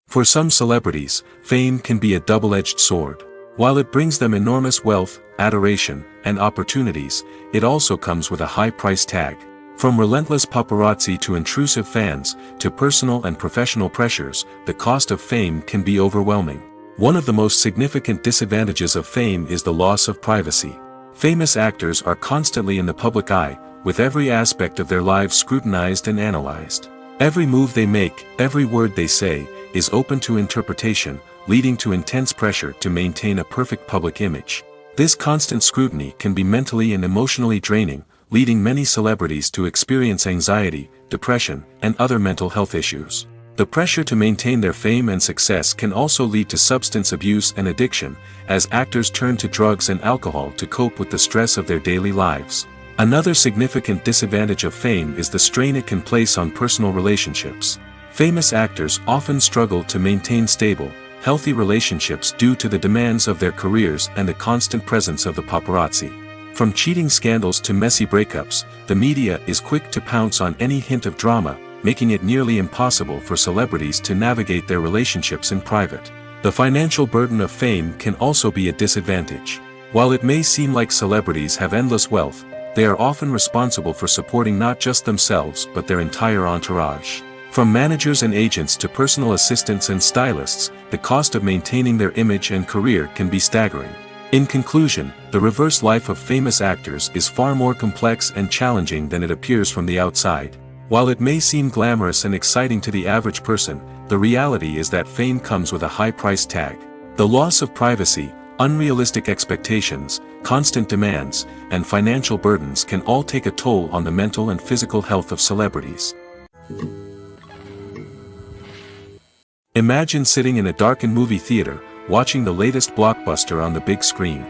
For some celebrities, fame can be a double-edged sword. While it brings them enormous wealth, adoration, and opportunities, it also comes with a high price tag. From relentless paparazzi to intrusive fans, to personal and professional pressures, the cost of fame can be overwhelming. One of the most significant disadvantages of fame is the loss of privacy. Famous actors are constantly in the public eye, with every aspect of their lives scrutinized and analyzed. Every move they make, every word they say, is open to interpretation, leading to intense pressure to maintain a perfect public image. This constant scrutiny can be mentally and emotionally draining, leading many celebrities to experience anxiety, depression, and other mental health issues. The pressure to maintain their fame and success can also lead to substance abuse and addiction, as actors turn to drugs and alcohol to cope with the stress of their daily lives. Another significant disadvantage of fame is the strain it can place on personal relationships. Famous actors often struggle to maintain stable, healthy relationships due to the demands of their careers and the constant presence of the paparazzi. From cheating scandals to messy breakups, the media is quick to pounce on any hint of drama, making it nearly impossible for celebrities to navigate their relationships in private. The financial burden of fame can also be a disadvantage. While it may seem like celebrities have endless wealth, they are often responsible for supporting not just themselves but their entire entourage. From managers and agents to personal assistants and stylists, the cost of maintaining their image and career can be staggering. In conclusion, the reverse life of famous actors is far more complex and challenging than it appears from the outside. While it may seem glamorous and exciting to the average person, the reality is that fame comes with a high price tag. The loss of privacy, unrealistic expectations, constant demands, and financial burdens can all take a toll on the mental and physical health of celebrities. Imagine sitting in a darkened movie theater, watching the latest blockbuster on the big screen.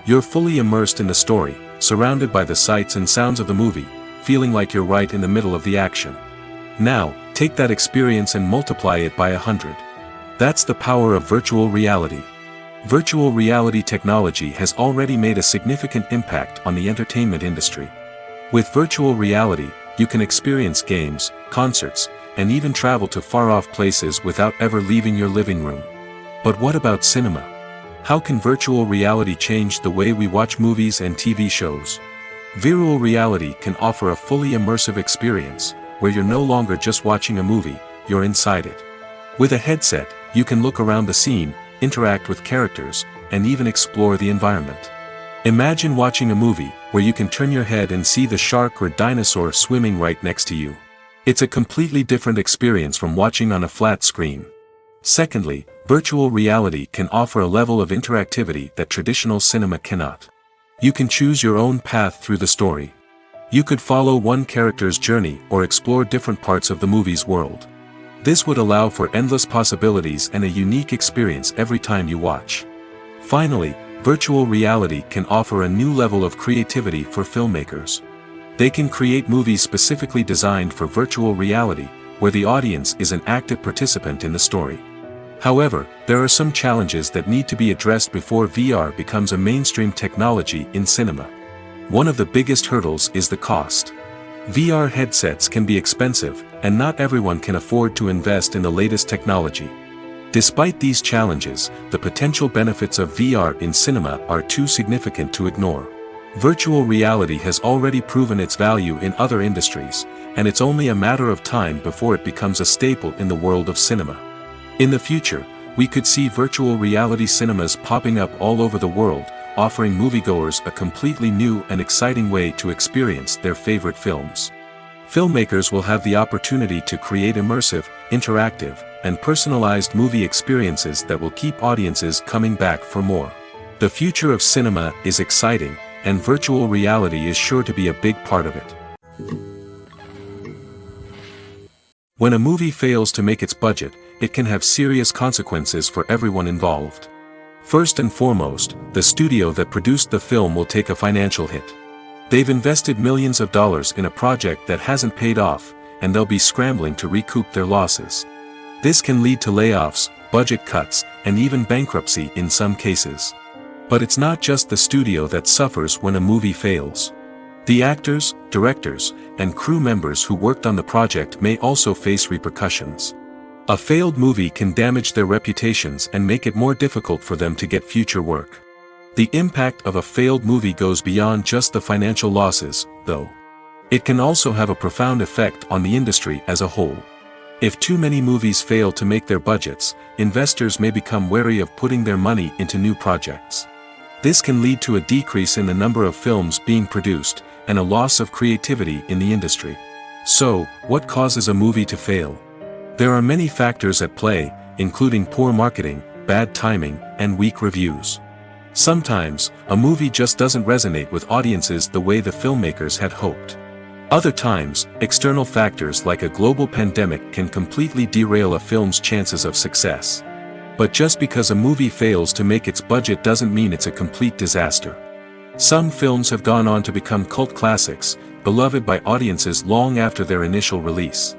You're fully immersed in the story, surrounded by the sights and sounds of the movie, feeling like you're right in the middle of the action. Now, take that experience and multiply it by 100. That's the power of virtual reality. Virtual reality technology has already made a significant impact on the entertainment industry. With virtual reality, you can experience games, concerts, and even travel to far-off places without ever leaving your living room. But what about cinema? How can virtual reality change the way we watch movies and TV shows? Virtual reality can offer a fully immersive experience, where you're no longer just watching a movie, you're inside it. With a headset, you can look around the scene, interact with characters, and even explore the environment. Imagine watching a movie, where you can turn your head and see the shark or dinosaur swimming right next to you. It's a completely different experience from watching on a flat screen. Secondly, virtual reality can offer a level of interactivity that traditional cinema cannot. You can choose your own path through the story. You could follow one character's journey or explore different parts of the movie's world. This would allow for endless possibilities and a unique experience every time you watch. Finally, virtual reality can offer a new level of creativity for filmmakers. They can create movies specifically designed for virtual reality, where the audience is an active participant in the story. However, there are some challenges that need to be addressed before VR becomes a mainstream technology in cinema. One of the biggest hurdles is the cost. VR headsets can be expensive, and not everyone can afford to invest in the latest technology. Despite these challenges, the potential benefits of VR in cinema are too significant to ignore. Virtual reality has already proven its value in other industries, and it's only a matter of time before it becomes a staple in the world of cinema. In the future, we could see virtual reality cinemas popping up all over the world, offering moviegoers a completely new and exciting way to experience their favorite films. Filmmakers will have the opportunity to create immersive, interactive, and personalized movie experiences that will keep audiences coming back for more. The future of cinema is exciting, and virtual reality is sure to be a big part of it. When a movie fails to make its budget, it can have serious consequences for everyone involved. First and foremost, the studio that produced the film will take a financial hit. They've invested millions of dollars in a project that hasn't paid off, and they'll be scrambling to recoup their losses. This can lead to layoffs, budget cuts, and even bankruptcy in some cases. But it's not just the studio that suffers when a movie fails. The actors, directors, and crew members who worked on the project may also face repercussions. A failed movie can damage their reputations and make it more difficult for them to get future work. The impact of a failed movie goes beyond just the financial losses, though. It can also have a profound effect on the industry as a whole. If too many movies fail to make their budgets, investors may become wary of putting their money into new projects. This can lead to a decrease in the number of films being produced, and a loss of creativity in the industry. So, what causes a movie to fail? There are many factors at play, including poor marketing, bad timing, and weak reviews. Sometimes, a movie just doesn't resonate with audiences the way the filmmakers had hoped. Other times, external factors like a global pandemic can completely derail a film's chances of success. But just because a movie fails to make its budget doesn't mean it's a complete disaster. Some films have gone on to become cult classics, beloved by audiences long after their initial release.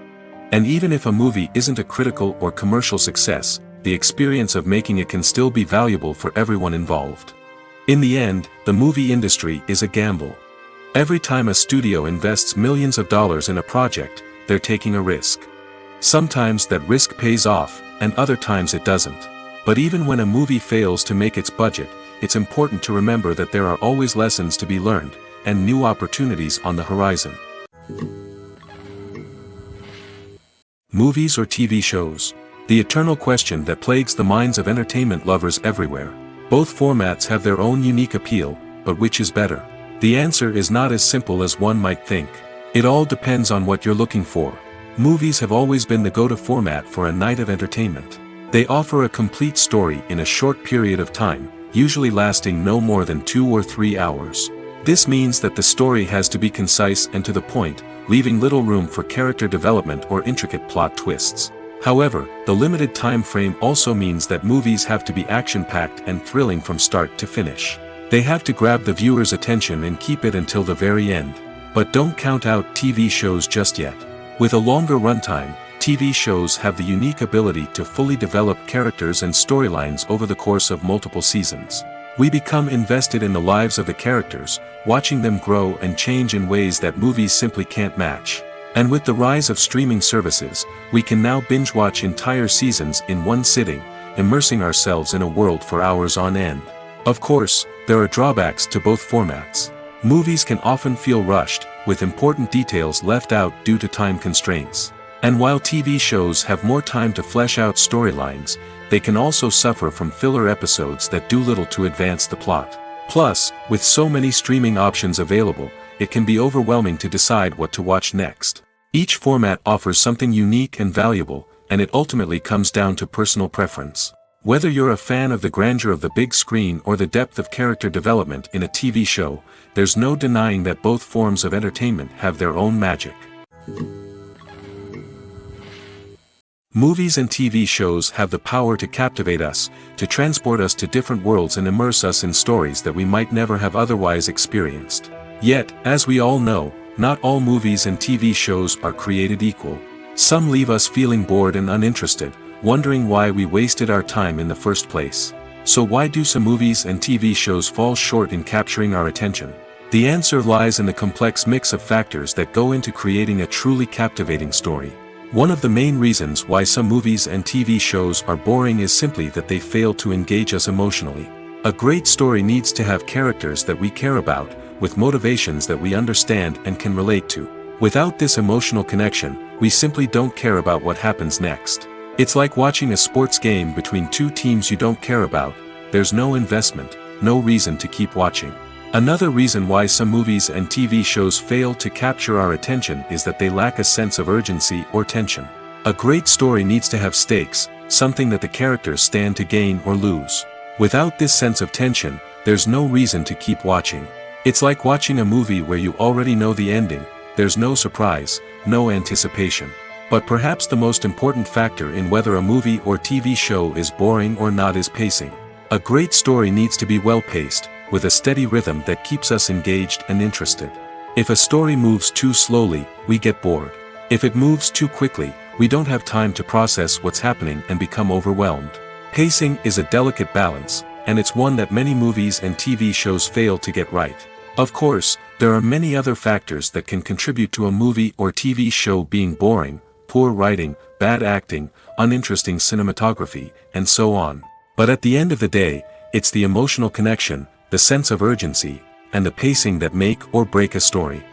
And even if a movie isn't a critical or commercial success, the experience of making it can still be valuable for everyone involved. In the end, the movie industry is a gamble. Every time a studio invests millions of dollars in a project, they're taking a risk. Sometimes that risk pays off, and other times it doesn't. But even when a movie fails to make its budget, it's important to remember that there are always lessons to be learned, and new opportunities on the horizon. Movies or TV shows? The eternal question that plagues the minds of entertainment lovers everywhere. Both formats have their own unique appeal, but which is better? The answer is not as simple as one might think. It all depends on what you're looking for. Movies have always been the go-to format for a night of entertainment. They offer a complete story in a short period of time, usually lasting no more than 2 or 3 hours. This means that the story has to be concise and to the point, leaving little room for character development or intricate plot twists. However, the limited time frame also means that movies have to be action-packed and thrilling from start to finish. They have to grab the viewer's attention and keep it until the very end. But don't count out TV shows just yet. With a longer runtime, TV shows have the unique ability to fully develop characters and storylines over the course of multiple seasons. We become invested in the lives of the characters, watching them grow and change in ways that movies simply can't match. And with the rise of streaming services, we can now binge-watch entire seasons in one sitting, immersing ourselves in a world for hours on end. Of course, there are drawbacks to both formats. Movies can often feel rushed, with important details left out due to time constraints. And while TV shows have more time to flesh out storylines, they can also suffer from filler episodes that do little to advance the plot. Plus, with so many streaming options available, it can be overwhelming to decide what to watch next. Each format offers something unique and valuable, and it ultimately comes down to personal preference. Whether you're a fan of the grandeur of the big screen or the depth of character development in a TV show, there's no denying that both forms of entertainment have their own magic. Movies and TV shows have the power to captivate us, to transport us to different worlds and immerse us in stories that we might never have otherwise experienced. Yet, as we all know, not all movies and TV shows are created equal. Some leave us feeling bored and uninterested, wondering why we wasted our time in the first place. So why do some movies and TV shows fall short in capturing our attention? The answer lies in the complex mix of factors that go into creating a truly captivating story. One of the main reasons why some movies and TV shows are boring is simply that they fail to engage us emotionally. A great story needs to have characters that we care about, with motivations that we understand and can relate to. Without this emotional connection, we simply don't care about what happens next. It's like watching a sports game between two teams you don't care about. There's no investment, no reason to keep watching. Another reason why some movies and TV shows fail to capture our attention is that they lack a sense of urgency or tension. A great story needs to have stakes, something that the characters stand to gain or lose. Without this sense of tension, there's no reason to keep watching. It's like watching a movie where you already know the ending. There's no surprise, no anticipation. But perhaps the most important factor in whether a movie or TV show is boring or not is pacing. A great story needs to be well paced, with a steady rhythm that keeps us engaged and interested. If a story moves too slowly, we get bored. If it moves too quickly, we don't have time to process what's happening and become overwhelmed. Pacing is a delicate balance, and it's one that many movies and TV shows fail to get right. Of course, there are many other factors that can contribute to a movie or TV show being boring: poor writing, bad acting, uninteresting cinematography, and so on. But at the end of the day, it's the emotional connection, the sense of urgency, and the pacing that make or break a story.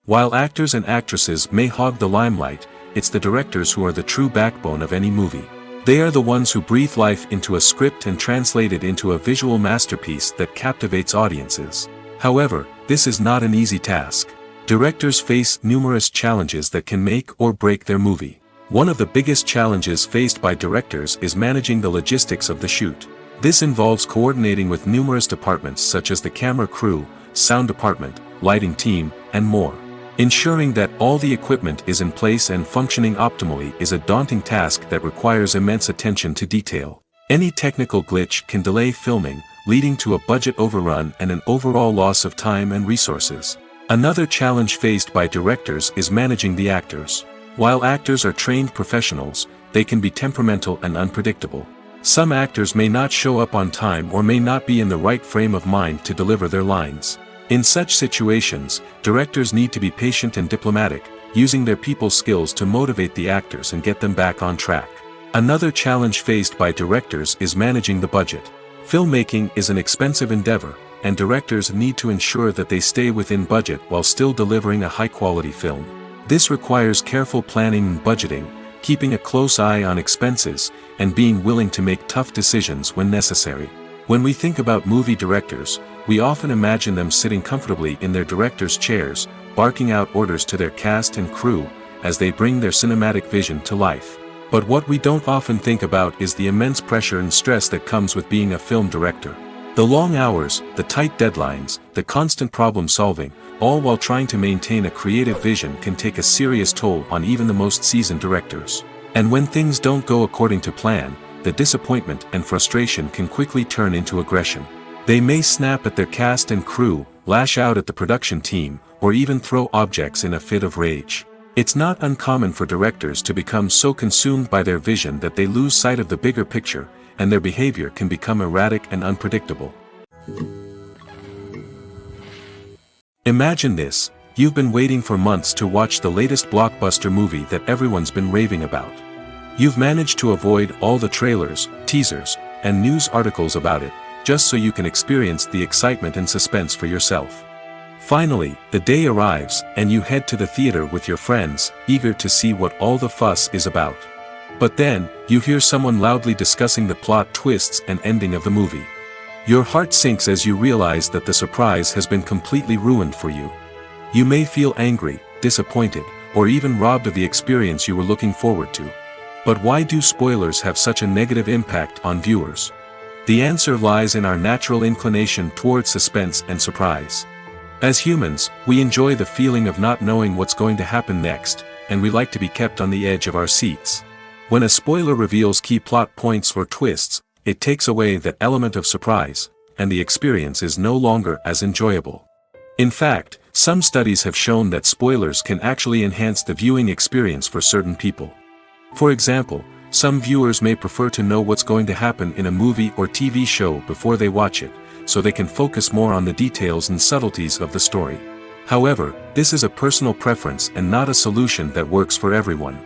While actors and actresses may hog the limelight, it's the directors who are the true backbone of any movie. They are the ones who breathe life into a script and translate it into a visual masterpiece that captivates audiences. However, this is not an easy task. Directors face numerous challenges that can make or break their movie. One of the biggest challenges faced by directors is managing the logistics of the shoot. This involves coordinating with numerous departments such as the camera crew, sound department, lighting team, and more. Ensuring that all the equipment is in place and functioning optimally is a daunting task that requires immense attention to detail. Any technical glitch can delay filming, leading to a budget overrun and an overall loss of time and resources. Another challenge faced by directors is managing the actors. While actors are trained professionals, they can be temperamental and unpredictable. Some actors may not show up on time or may not be in the right frame of mind to deliver their lines. In such situations, directors need to be patient and diplomatic, using their people skills to motivate the actors and get them back on track. Another challenge faced by directors is managing the budget. Filmmaking is an expensive endeavor, and directors need to ensure that they stay within budget while still delivering a high-quality film. This requires careful planning and budgeting, keeping a close eye on expenses, and being willing to make tough decisions when necessary. When we think about movie directors, we often imagine them sitting comfortably in their director's chairs, barking out orders to their cast and crew, as they bring their cinematic vision to life. But what we don't often think about is the immense pressure and stress that comes with being a film director. The long hours, the tight deadlines, the constant problem solving, all while trying to maintain a creative vision can take a serious toll on even the most seasoned directors. And when things don't go according to plan, the disappointment and frustration can quickly turn into aggression. They may snap at their cast and crew, lash out at the production team, or even throw objects in a fit of rage. It's not uncommon for directors to become so consumed by their vision that they lose sight of the bigger picture, and their behavior can become erratic and unpredictable. Imagine this: you've been waiting for months to watch the latest blockbuster movie that everyone's been raving about. You've managed to avoid all the trailers, teasers, and news articles about it, just so you can experience the excitement and suspense for yourself. Finally, the day arrives, and you head to the theater with your friends, eager to see what all the fuss is about. But then, you hear someone loudly discussing the plot twists and ending of the movie. Your heart sinks as you realize that the surprise has been completely ruined for you. You may feel angry, disappointed, or even robbed of the experience you were looking forward to. But why do spoilers have such a negative impact on viewers? The answer lies in our natural inclination toward suspense and surprise. As humans, we enjoy the feeling of not knowing what's going to happen next, and we like to be kept on the edge of our seats. When a spoiler reveals key plot points or twists, it takes away that element of surprise, and the experience is no longer as enjoyable. In fact, some studies have shown that spoilers can actually enhance the viewing experience for certain people. For example, some viewers may prefer to know what's going to happen in a movie or TV show before they watch it, so they can focus more on the details and subtleties of the story. However, this is a personal preference and not a solution that works for everyone.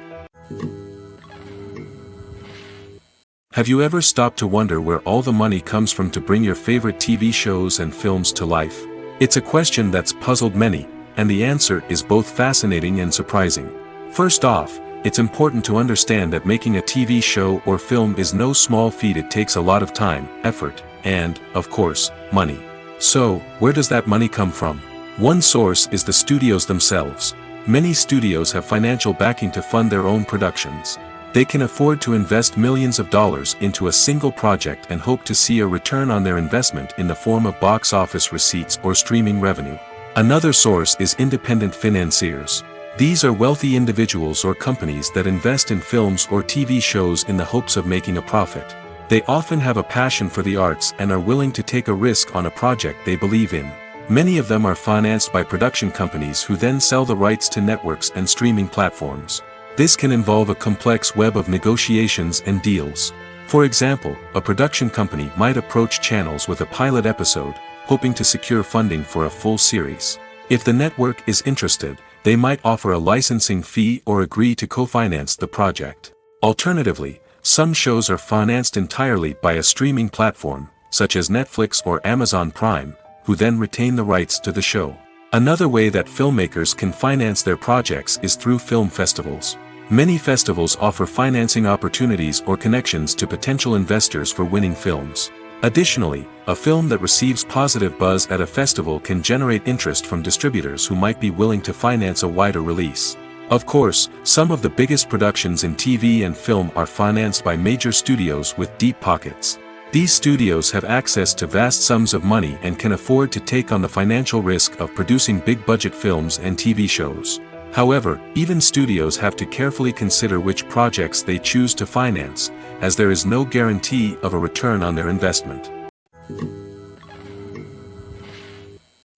Have you ever stopped to wonder where all the money comes from to bring your favorite TV shows and films to life? It's a question that's puzzled many, and the answer is both fascinating and surprising. First off, it's important to understand that making a TV show or film is no small feat. It takes a lot of time, effort, and, of course, money. So, where does that money come from? One source is the studios themselves. Many studios have financial backing to fund their own productions. They can afford to invest millions of dollars into a single project and hope to see a return on their investment in the form of box office receipts or streaming revenue. Another source is independent financiers. These are wealthy individuals or companies that invest in films or TV shows in the hopes of making a profit. They often have a passion for the arts and are willing to take a risk on a project they believe in. Many of them are financed by production companies who then sell the rights to networks and streaming platforms. This can involve a complex web of negotiations and deals. For example, a production company might approach channels with a pilot episode, hoping to secure funding for a full series. If the network is interested, they might offer a licensing fee or agree to co-finance the project. Alternatively, some shows are financed entirely by a streaming platform, such as Netflix or Amazon Prime, who then retain the rights to the show. Another way that filmmakers can finance their projects is through film festivals. Many festivals offer financing opportunities or connections to potential investors for winning films. Additionally, a film that receives positive buzz at a festival can generate interest from distributors who might be willing to finance a wider release. Of course, some of the biggest productions in TV and film are financed by major studios with deep pockets. These studios have access to vast sums of money and can afford to take on the financial risk of producing big-budget films and TV shows. However, even studios have to carefully consider which projects they choose to finance, as there is no guarantee of a return on their investment.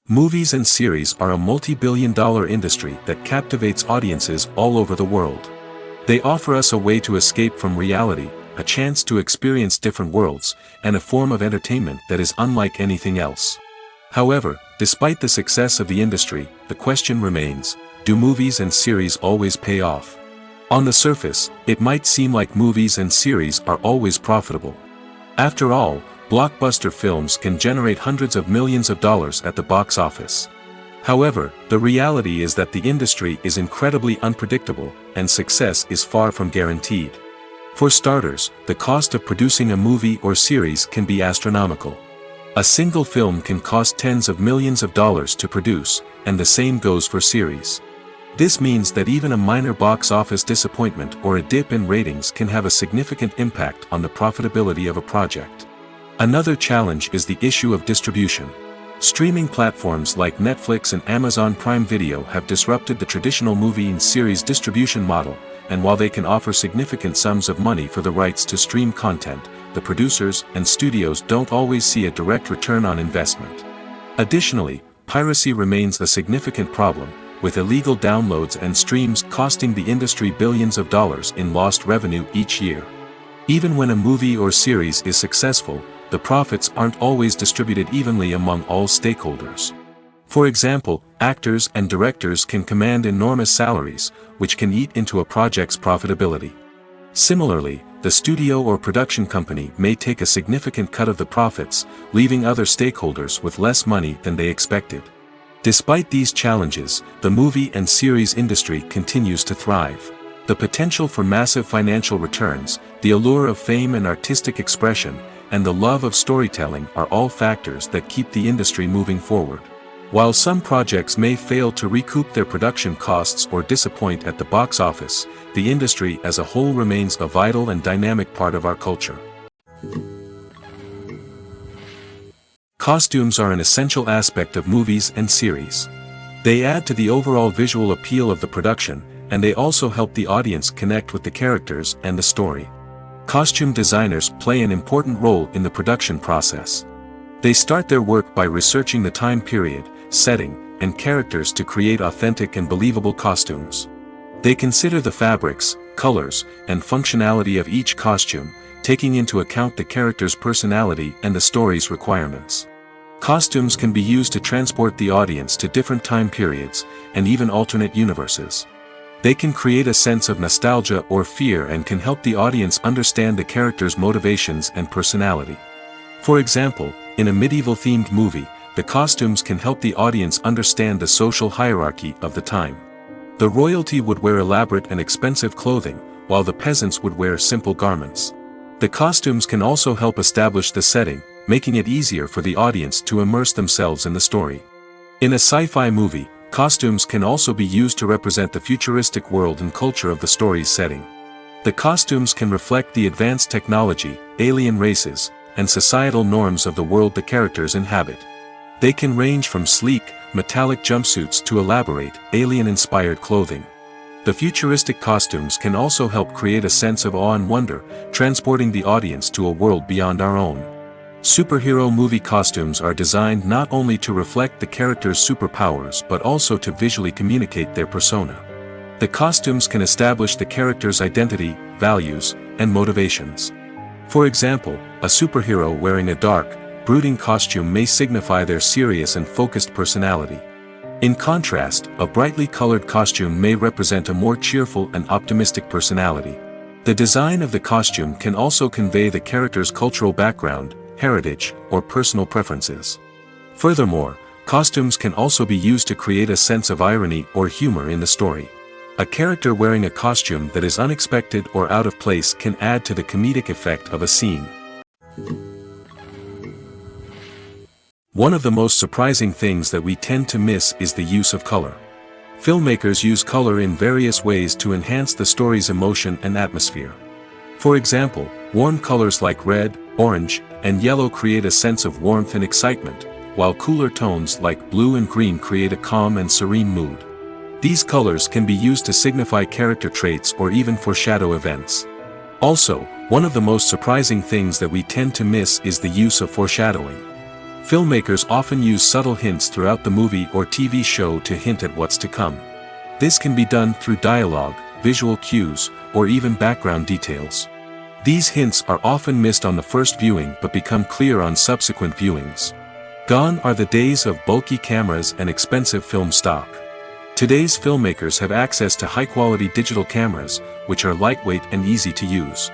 Movies and series are a multi-billion-dollar industry that captivates audiences all over the world. They offer us a way to escape from reality, a chance to experience different worlds, and a form of entertainment that is unlike anything else. However, despite the success of the industry, the question remains: do movies and series always pay off? On the surface, it might seem like movies and series are always profitable. After all, blockbuster films can generate hundreds of millions of dollars at the box office. However, the reality is that the industry is incredibly unpredictable, and success is far from guaranteed. For starters, the cost of producing a movie or series can be astronomical. A single film can cost tens of millions of dollars to produce, and the same goes for series. This means that even a minor box office disappointment or a dip in ratings can have a significant impact on the profitability of a project. Another challenge is the issue of distribution. Streaming platforms like Netflix and Amazon Prime Video have disrupted the traditional movie and series distribution model, and while they can offer significant sums of money for the rights to stream content, the producers and studios don't always see a direct return on investment. Additionally, piracy remains a significant problem, with illegal downloads and streams costing the industry billions of dollars in lost revenue each year. Even when a movie or series is successful, the profits aren't always distributed evenly among all stakeholders. For example, actors and directors can command enormous salaries, which can eat into a project's profitability. Similarly, the studio or production company may take a significant cut of the profits, leaving other stakeholders with less money than they expected. Despite these challenges, the movie and series industry continues to thrive. The potential for massive financial returns, the allure of fame and artistic expression, and the love of storytelling are all factors that keep the industry moving forward. While some projects may fail to recoup their production costs or disappoint at the box office, the industry as a whole remains a vital and dynamic part of our culture. Costumes are an essential aspect of movies and series. They add to the overall visual appeal of the production, and they also help the audience connect with the characters and the story. Costume designers play an important role in the production process. They start their work by researching the time period, setting, and characters to create authentic and believable costumes. They consider the fabrics, colors, and functionality of each costume, taking into account the character's personality and the story's requirements. Costumes can be used to transport the audience to different time periods, and even alternate universes. They can create a sense of nostalgia or fear and can help the audience understand the character's motivations and personality. For example, in a medieval-themed movie, the costumes can help the audience understand the social hierarchy of the time. The royalty would wear elaborate and expensive clothing, while the peasants would wear simple garments. The costumes can also help establish the setting, making it easier for the audience to immerse themselves in the story. In a sci-fi movie, costumes can also be used to represent the futuristic world and culture of the story's setting. The costumes can reflect the advanced technology, alien races, and societal norms of the world the characters inhabit. They can range from sleek, metallic jumpsuits to elaborate, alien-inspired clothing. The futuristic costumes can also help create a sense of awe and wonder, transporting the audience to a world beyond our own. Superhero movie costumes are designed not only to reflect the character's superpowers but also to visually communicate their persona. The costumes can establish the character's identity, values, and motivations. For example, a superhero wearing a dark, brooding costume may signify their serious and focused personality. In contrast, a brightly colored costume may represent a more cheerful and optimistic personality. The design of the costume can also convey the character's cultural background, heritage, or personal preferences. Furthermore, costumes can also be used to create a sense of irony or humor in the story. A character wearing a costume that is unexpected or out of place can add to the comedic effect of a scene. One of the most surprising things that we tend to miss is the use of color. Filmmakers use color in various ways to enhance the story's emotion and atmosphere. For example, warm colors like red, orange, and yellow create a sense of warmth and excitement, while cooler tones like blue and green create a calm and serene mood. These colors can be used to signify character traits or even foreshadow events. Also, one of the most surprising things that we tend to miss is the use of foreshadowing. Filmmakers often use subtle hints throughout the movie or TV show to hint at what's to come. This can be done through dialogue, visual cues, or even background details. These hints are often missed on the first viewing but become clear on subsequent viewings. Gone are the days of bulky cameras and expensive film stock. Today's filmmakers have access to high-quality digital cameras, which are lightweight and easy to use.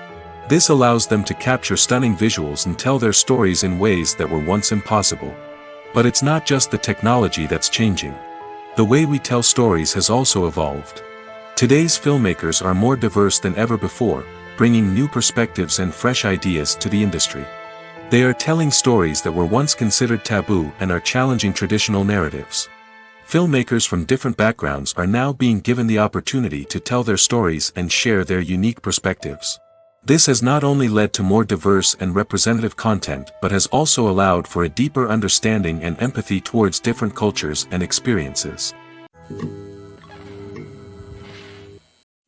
This allows them to capture stunning visuals and tell their stories in ways that were once impossible. But it's not just the technology that's changing. The way we tell stories has also evolved. Today's filmmakers are more diverse than ever before, bringing new perspectives and fresh ideas to the industry. They are telling stories that were once considered taboo and are challenging traditional narratives. Filmmakers from different backgrounds are now being given the opportunity to tell their stories and share their unique perspectives. This has not only led to more diverse and representative content but has also allowed for a deeper understanding and empathy towards different cultures and experiences.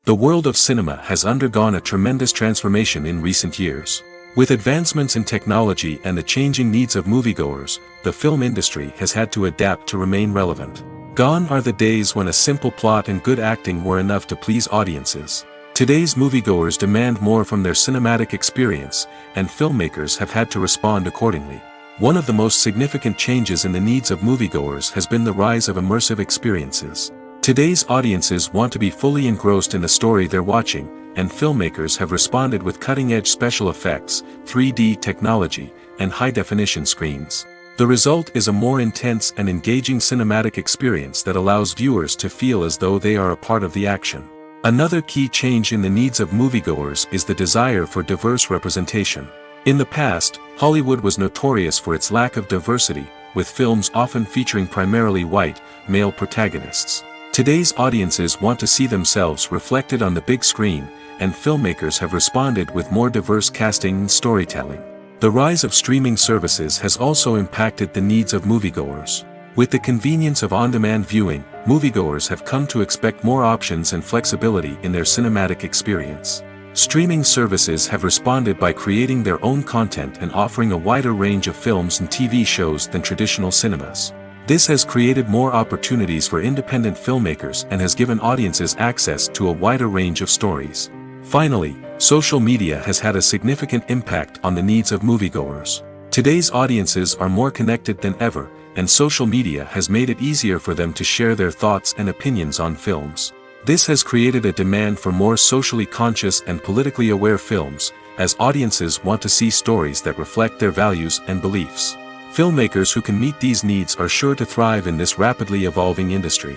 The world of cinema has undergone a tremendous transformation in recent years. With advancements in technology and the changing needs of moviegoers, the film industry has had to adapt to remain relevant. Gone are the days when a simple plot and good acting were enough to please audiences. Today's moviegoers demand more from their cinematic experience, and filmmakers have had to respond accordingly. One of the most significant changes in the needs of moviegoers has been the rise of immersive experiences. Today's audiences want to be fully engrossed in the story they're watching, and filmmakers have responded with cutting-edge special effects, 3D technology, and high-definition screens. The result is a more intense and engaging cinematic experience that allows viewers to feel as though they are a part of the action. Another key change in the needs of moviegoers is the desire for diverse representation. In the past, Hollywood was notorious for its lack of diversity, with films often featuring primarily white, male protagonists. Today's audiences want to see themselves reflected on the big screen, and filmmakers have responded with more diverse casting and storytelling. The rise of streaming services has also impacted the needs of moviegoers. With the convenience of on-demand viewing, moviegoers have come to expect more options and flexibility in their cinematic experience. Streaming services have responded by creating their own content and offering a wider range of films and TV shows than traditional cinemas. This has created more opportunities for independent filmmakers and has given audiences access to a wider range of stories. Finally, social media has had a significant impact on the needs of moviegoers. Today's audiences are more connected than ever, and social media has made it easier for them to share their thoughts and opinions on films. This has created a demand for more socially conscious and politically aware films, as audiences want to see stories that reflect their values and beliefs. Filmmakers who can meet these needs are sure to thrive in this rapidly evolving industry.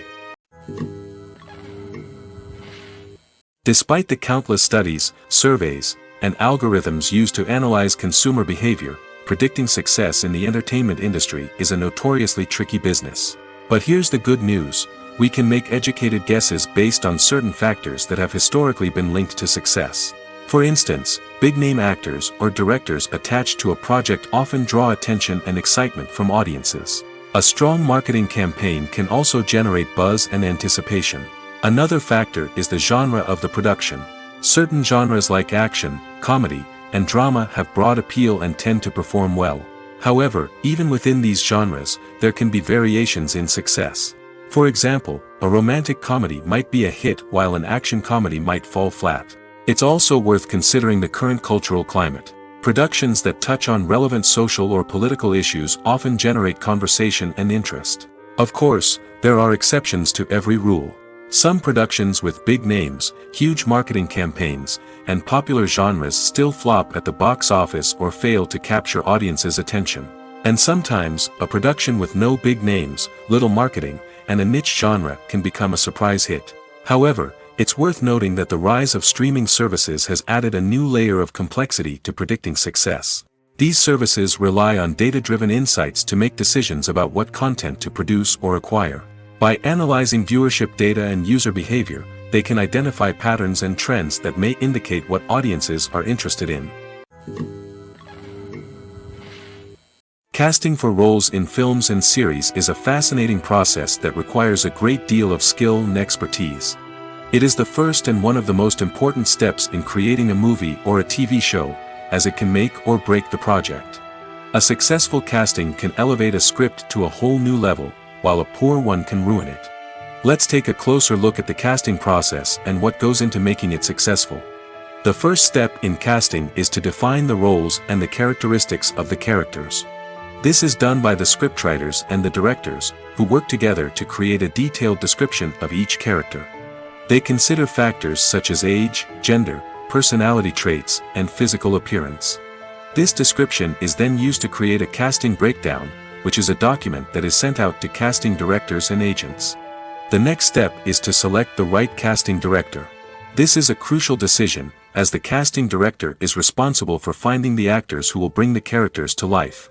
Despite the countless studies, surveys, and algorithms used to analyze consumer behavior, predicting success in the entertainment industry is a notoriously tricky business. But here's the good news: we can make educated guesses based on certain factors that have historically been linked to success. For instance, big-name actors or directors attached to a project often draw attention and excitement from audiences. A strong marketing campaign can also generate buzz and anticipation. Another factor is the genre of the production. Certain genres like action, comedy, and drama have broad appeal and tend to perform well. However, even within these genres, there can be variations in success. For example, a romantic comedy might be a hit while an action comedy might fall flat. It's also worth considering the current cultural climate. Productions that touch on relevant social or political issues often generate conversation and interest. Of course, there are exceptions to every rule. Some productions with big names, huge marketing campaigns, and popular genres still flop at the box office or fail to capture audiences' attention. And sometimes, a production with no big names, little marketing, and a niche genre can become a surprise hit. However, it's worth noting that the rise of streaming services has added a new layer of complexity to predicting success. These services rely on data-driven insights to make decisions about what content to produce or acquire. By analyzing viewership data and user behavior, they can identify patterns and trends that may indicate what audiences are interested in. Casting for roles in films and series is a fascinating process that requires a great deal of skill and expertise. It is the first and one of the most important steps in creating a movie or a TV show, as it can make or break the project. A successful casting can elevate a script to a whole new level, while a poor one can ruin it. Let's take a closer look at the casting process and what goes into making it successful. The first step in casting is to define the roles and the characteristics of the characters. This is done by the scriptwriters and the directors, who work together to create a detailed description of each character. They consider factors such as age, gender, personality traits, and physical appearance. This description is then used to create a casting breakdown, which is a document that is sent out to casting directors and agents. The next step is to select the right casting director. This is a crucial decision, as the casting director is responsible for finding the actors who will bring the characters to life.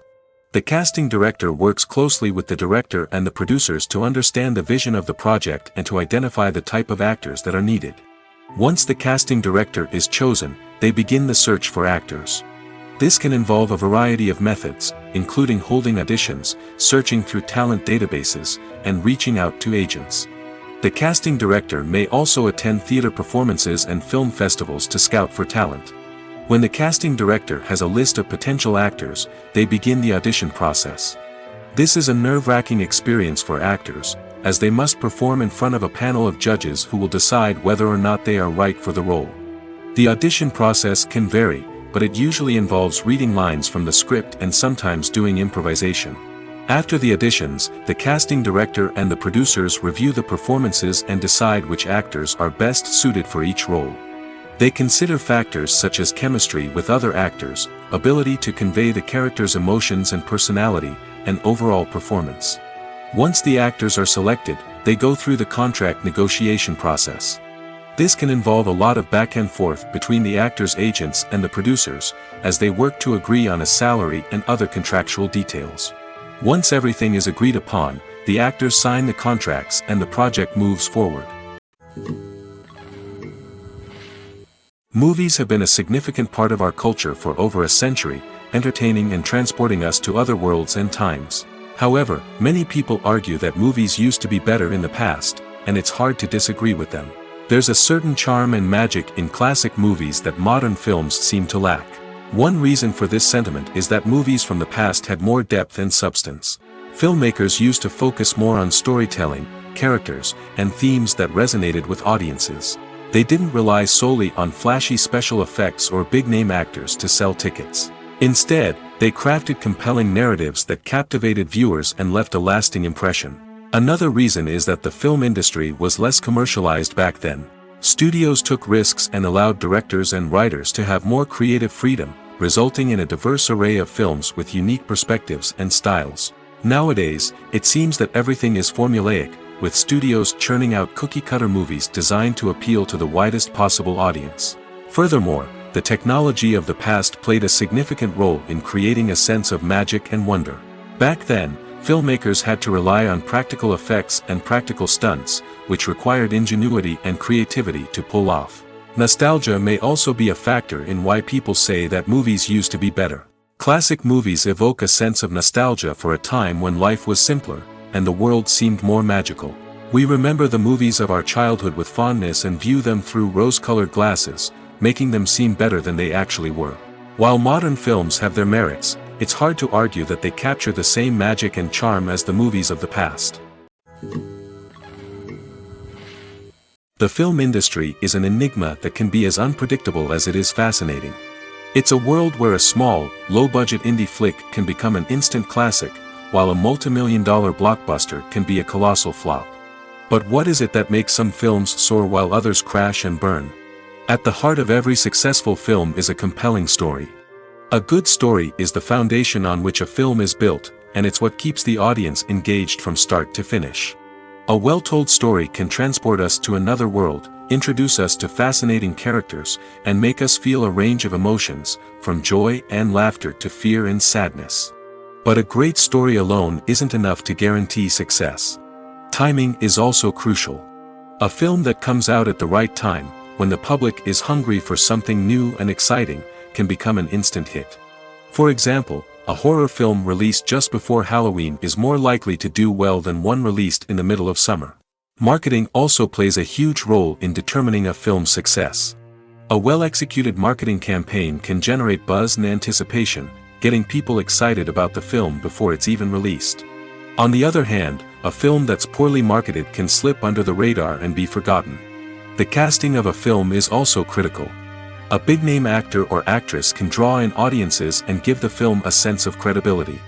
The casting director works closely with the director and the producers to understand the vision of the project and to identify the type of actors that are needed. Once the casting director is chosen, they begin the search for actors. This can involve a variety of methods, including holding auditions, searching through talent databases, and reaching out to agents. The casting director may also attend theater performances and film festivals to scout for talent. When the casting director has a list of potential actors, they begin the audition process. This is a nerve-wracking experience for actors, as they must perform in front of a panel of judges who will decide whether or not they are right for the role. The audition process can vary, but it usually involves reading lines from the script and sometimes doing improvisation. After the auditions, the casting director and the producers review the performances and decide which actors are best suited for each role. They consider factors such as chemistry with other actors, ability to convey the character's emotions and personality, and overall performance. Once the actors are selected, they go through the contract negotiation process. This can involve a lot of back and forth between the actors' agents and the producers, as they work to agree on a salary and other contractual details. Once everything is agreed upon, the actors sign the contracts and the project moves forward. Movies have been a significant part of our culture for over a century, entertaining and transporting us to other worlds and times. However, many people argue that movies used to be better in the past, and it's hard to disagree with them. There's a certain charm and magic in classic movies that modern films seem to lack. One reason for this sentiment is that movies from the past had more depth and substance. Filmmakers used to focus more on storytelling, characters, and themes that resonated with audiences. They didn't rely solely on flashy special effects or big-name actors to sell tickets. Instead, they crafted compelling narratives that captivated viewers and left a lasting impression. Another reason is that the film industry was less commercialized back then. Studios took risks and allowed directors and writers to have more creative freedom, resulting in a diverse array of films with unique perspectives and styles. Nowadays, it seems that everything is formulaic, with studios churning out cookie-cutter movies designed to appeal to the widest possible audience. Furthermore, the technology of the past played a significant role in creating a sense of magic and wonder. Back then, filmmakers had to rely on practical effects and practical stunts, which required ingenuity and creativity to pull off. Nostalgia may also be a factor in why people say that movies used to be better. Classic movies evoke a sense of nostalgia for a time when life was simpler, and the world seemed more magical. We remember the movies of our childhood with fondness and view them through rose-colored glasses, making them seem better than they actually were. While modern films have their merits, it's hard to argue that they capture the same magic and charm as the movies of the past. The film industry is an enigma that can be as unpredictable as it is fascinating. It's a world where a small, low-budget indie flick can become an instant classic, while a multi-million-dollar blockbuster can be a colossal flop. But what is it that makes some films soar while others crash and burn? At the heart of every successful film is a compelling story. A good story is the foundation on which a film is built, and it's what keeps the audience engaged from start to finish. A well-told story can transport us to another world, introduce us to fascinating characters, and make us feel a range of emotions, from joy and laughter to fear and sadness. But a great story alone isn't enough to guarantee success. Timing is also crucial. A film that comes out at the right time, when the public is hungry for something new and exciting, can become an instant hit. For example, a horror film released just before Halloween is more likely to do well than one released in the middle of summer. Marketing also plays a huge role in determining a film's success. A well-executed marketing campaign can generate buzz and anticipation, getting people excited about the film before it's even released. On the other hand, a film that's poorly marketed can slip under the radar and be forgotten. The casting of a film is also critical. A big-name actor or actress can draw in audiences and give the film a sense of credibility.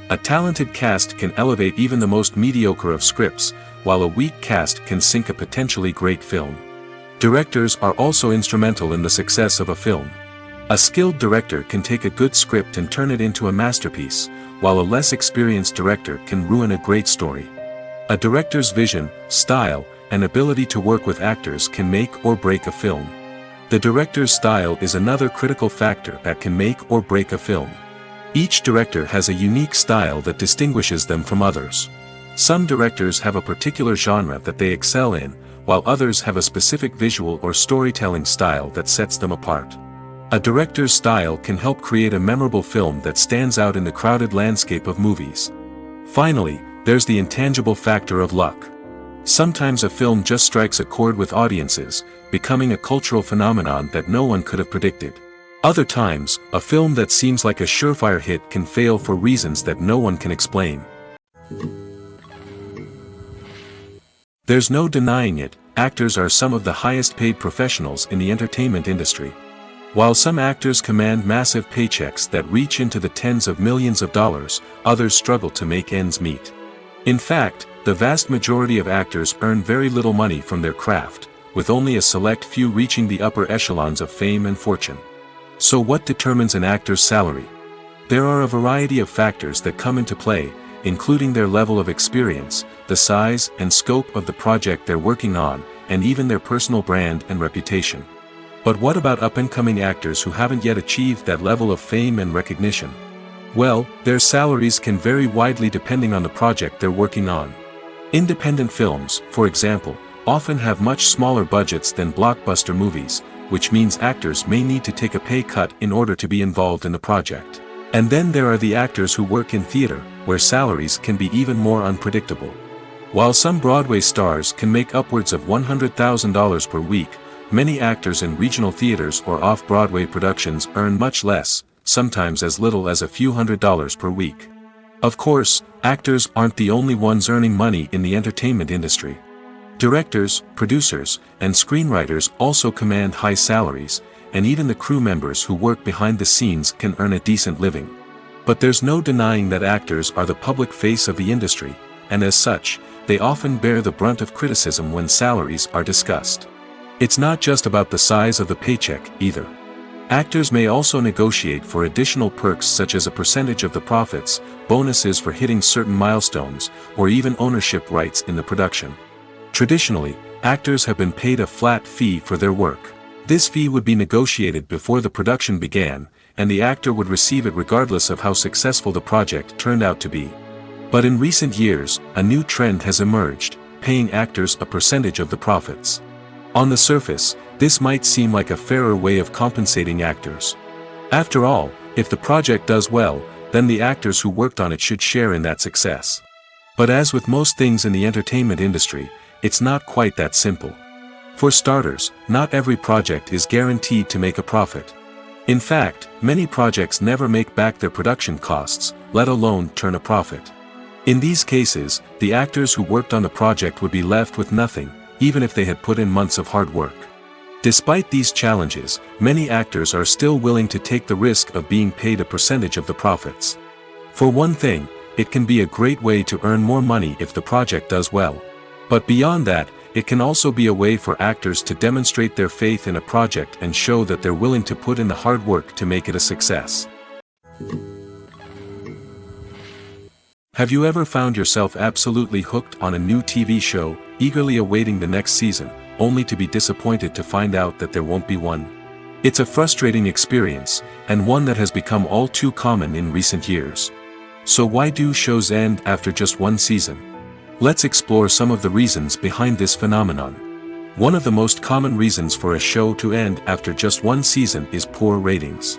A talented cast can elevate even the most mediocre of scripts, while a weak cast can sink a potentially great film. Directors are also instrumental in the success of a film. A skilled director can take a good script and turn it into a masterpiece, while a less experienced director can ruin a great story. A director's vision, style, and ability to work with actors can make or break a film. The director's style is another critical factor that can make or break a film. Each director has a unique style that distinguishes them from others. Some directors have a particular genre that they excel in, while others have a specific visual or storytelling style that sets them apart. A director's style can help create a memorable film that stands out in the crowded landscape of movies. Finally, there's the intangible factor of luck. Sometimes a film just strikes a chord with audiences, becoming a cultural phenomenon that no one could have predicted. Other times, a film that seems like a surefire hit can fail for reasons that no one can explain. There's no denying it, actors are some of the highest paid professionals in the entertainment industry. While some actors command massive paychecks that reach into the tens of millions of dollars, others struggle to make ends meet. In fact, the vast majority of actors earn very little money from their craft, with only a select few reaching the upper echelons of fame and fortune. So what determines an actor's salary? There are a variety of factors that come into play, including their level of experience, the size and scope of the project they're working on, and even their personal brand and reputation. But what about up-and-coming actors who haven't yet achieved that level of fame and recognition? Well, their salaries can vary widely depending on the project they're working on. Independent films, for example, often have much smaller budgets than blockbuster movies, which means actors may need to take a pay cut in order to be involved in the project. And then there are the actors who work in theater, where salaries can be even more unpredictable. While some Broadway stars can make upwards of $100,000 per week, many actors in regional theaters or off-Broadway productions earn much less, sometimes as little as a few $100s per week. Of course, actors aren't the only ones earning money in the entertainment industry. Directors, producers, and screenwriters also command high salaries, and even the crew members who work behind the scenes can earn a decent living. But there's no denying that actors are the public face of the industry, and as such, they often bear the brunt of criticism when salaries are discussed. It's not just about the size of the paycheck, either. Actors may also negotiate for additional perks such as a percentage of the profits, bonuses for hitting certain milestones, or even ownership rights in the production. Traditionally, actors have been paid a flat fee for their work. This fee would be negotiated before the production began, and the actor would receive it regardless of how successful the project turned out to be. But in recent years, a new trend has emerged, paying actors a percentage of the profits. On the surface, this might seem like a fairer way of compensating actors. After all, If the project does well, then the actors who worked on it should share in that success. But as with most things in the entertainment industry, it's not quite that simple. For starters, not every project is guaranteed to make a profit. In fact, many projects never make back their production costs, let alone turn a profit. In these cases, the actors who worked on the project would be left with nothing, even if they had put in months of hard work. Despite these challenges, many actors are still willing to take the risk of being paid a percentage of the profits. For one thing, it can be a great way to earn more money if the project does well. But beyond that, it can also be a way for actors to demonstrate their faith in a project and show that they're willing to put in the hard work to make it a success. Have you ever found yourself absolutely hooked on a new TV show, eagerly awaiting the next season, only to be disappointed to find out that there won't be one? It's a frustrating experience, and one that has become all too common in recent years. So why do shows end after just one season? Let's explore some of the reasons behind this phenomenon. One of the most common reasons for a show to end after just one season is poor ratings.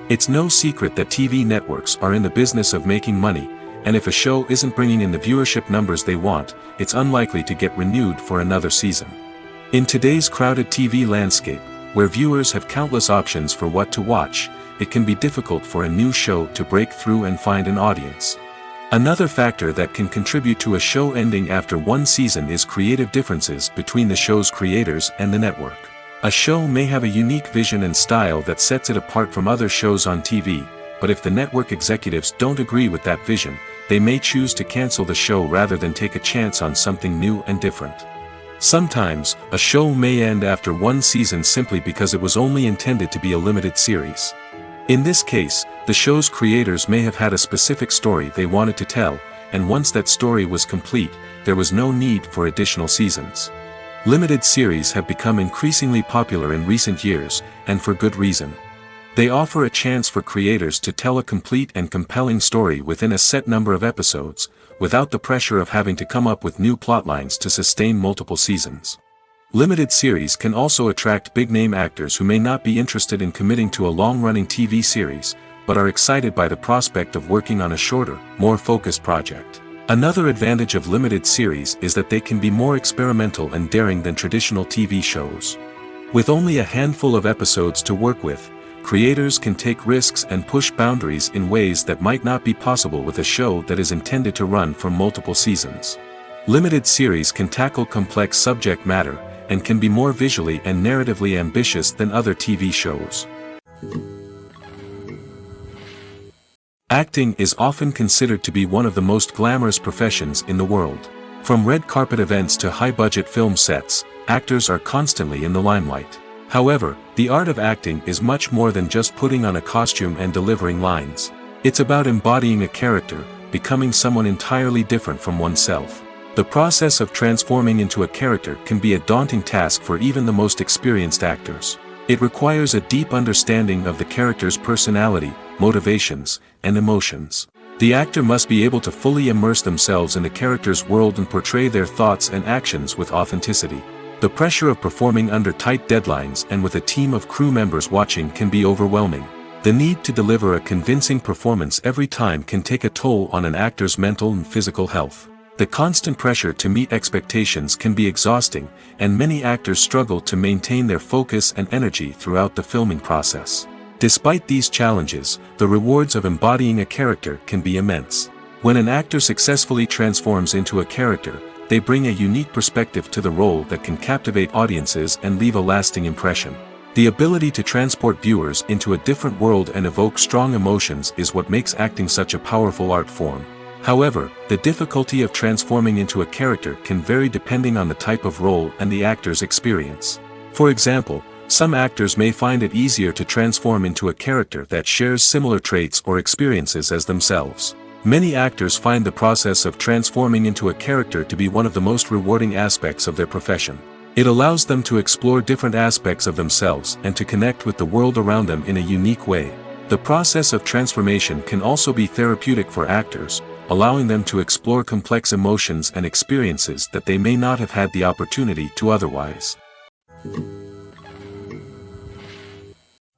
It's no secret that TV networks are in the business of making money, and if a show isn't bringing in the viewership numbers they want, it's unlikely to get renewed for another season. In today's crowded TV landscape, where viewers have countless options for what to watch, it can be difficult for a new show to break through and find an audience. Another factor that can contribute to a show ending after one season is creative differences between the show's creators and the network. A show may have a unique vision and style that sets it apart from other shows on TV, but if the network executives don't agree with that vision, they may choose to cancel the show rather than take a chance on something new and different. Sometimes, a show may end after one season simply because it was only intended to be a limited series. In this case, the show's creators may have had a specific story they wanted to tell, and once that story was complete, there was no need for additional seasons. Limited series have become increasingly popular in recent years, and for good reason. They offer a chance for creators to tell a complete and compelling story within a set number of episodes, without the pressure of having to come up with new plotlines to sustain multiple seasons. Limited series can also attract big-name actors who may not be interested in committing to a long-running TV series, but are excited by the prospect of working on a shorter, more focused project. Another advantage of limited series is that they can be more experimental and daring than traditional TV shows. With only a handful of episodes to work with, creators can take risks and push boundaries in ways that might not be possible with a show that is intended to run for multiple seasons. Limited series can tackle complex subject matter, and can be more visually and narratively ambitious than other TV shows. Acting is often considered to be one of the most glamorous professions in the world. From red carpet events to high-budget film sets, actors are constantly in the limelight. However, the art of acting is much more than just putting on a costume and delivering lines. It's about embodying a character, becoming someone entirely different from oneself. The process of transforming into a character can be a daunting task for even the most experienced actors. It requires a deep understanding of the character's personality, motivations, and emotions. The actor must be able to fully immerse themselves in the character's world and portray their thoughts and actions with authenticity. The pressure of performing under tight deadlines and with a team of crew members watching can be overwhelming. The need to deliver a convincing performance every time can take a toll on an actor's mental and physical health. The constant pressure to meet expectations can be exhausting, and many actors struggle to maintain their focus and energy throughout the filming process. Despite these challenges, the rewards of embodying a character can be immense. When an actor successfully transforms into a character, they bring a unique perspective to the role that can captivate audiences and leave a lasting impression. The ability to transport viewers into a different world and evoke strong emotions is what makes acting such a powerful art form. However, the difficulty of transforming into a character can vary depending on the type of role and the actor's experience. For example, some actors may find it easier to transform into a character that shares similar traits or experiences as themselves. Many actors find the process of transforming into a character to be one of the most rewarding aspects of their profession. It allows them to explore different aspects of themselves and to connect with the world around them in a unique way. The process of transformation can also be therapeutic for actors, allowing them to explore complex emotions and experiences that they may not have had the opportunity to otherwise.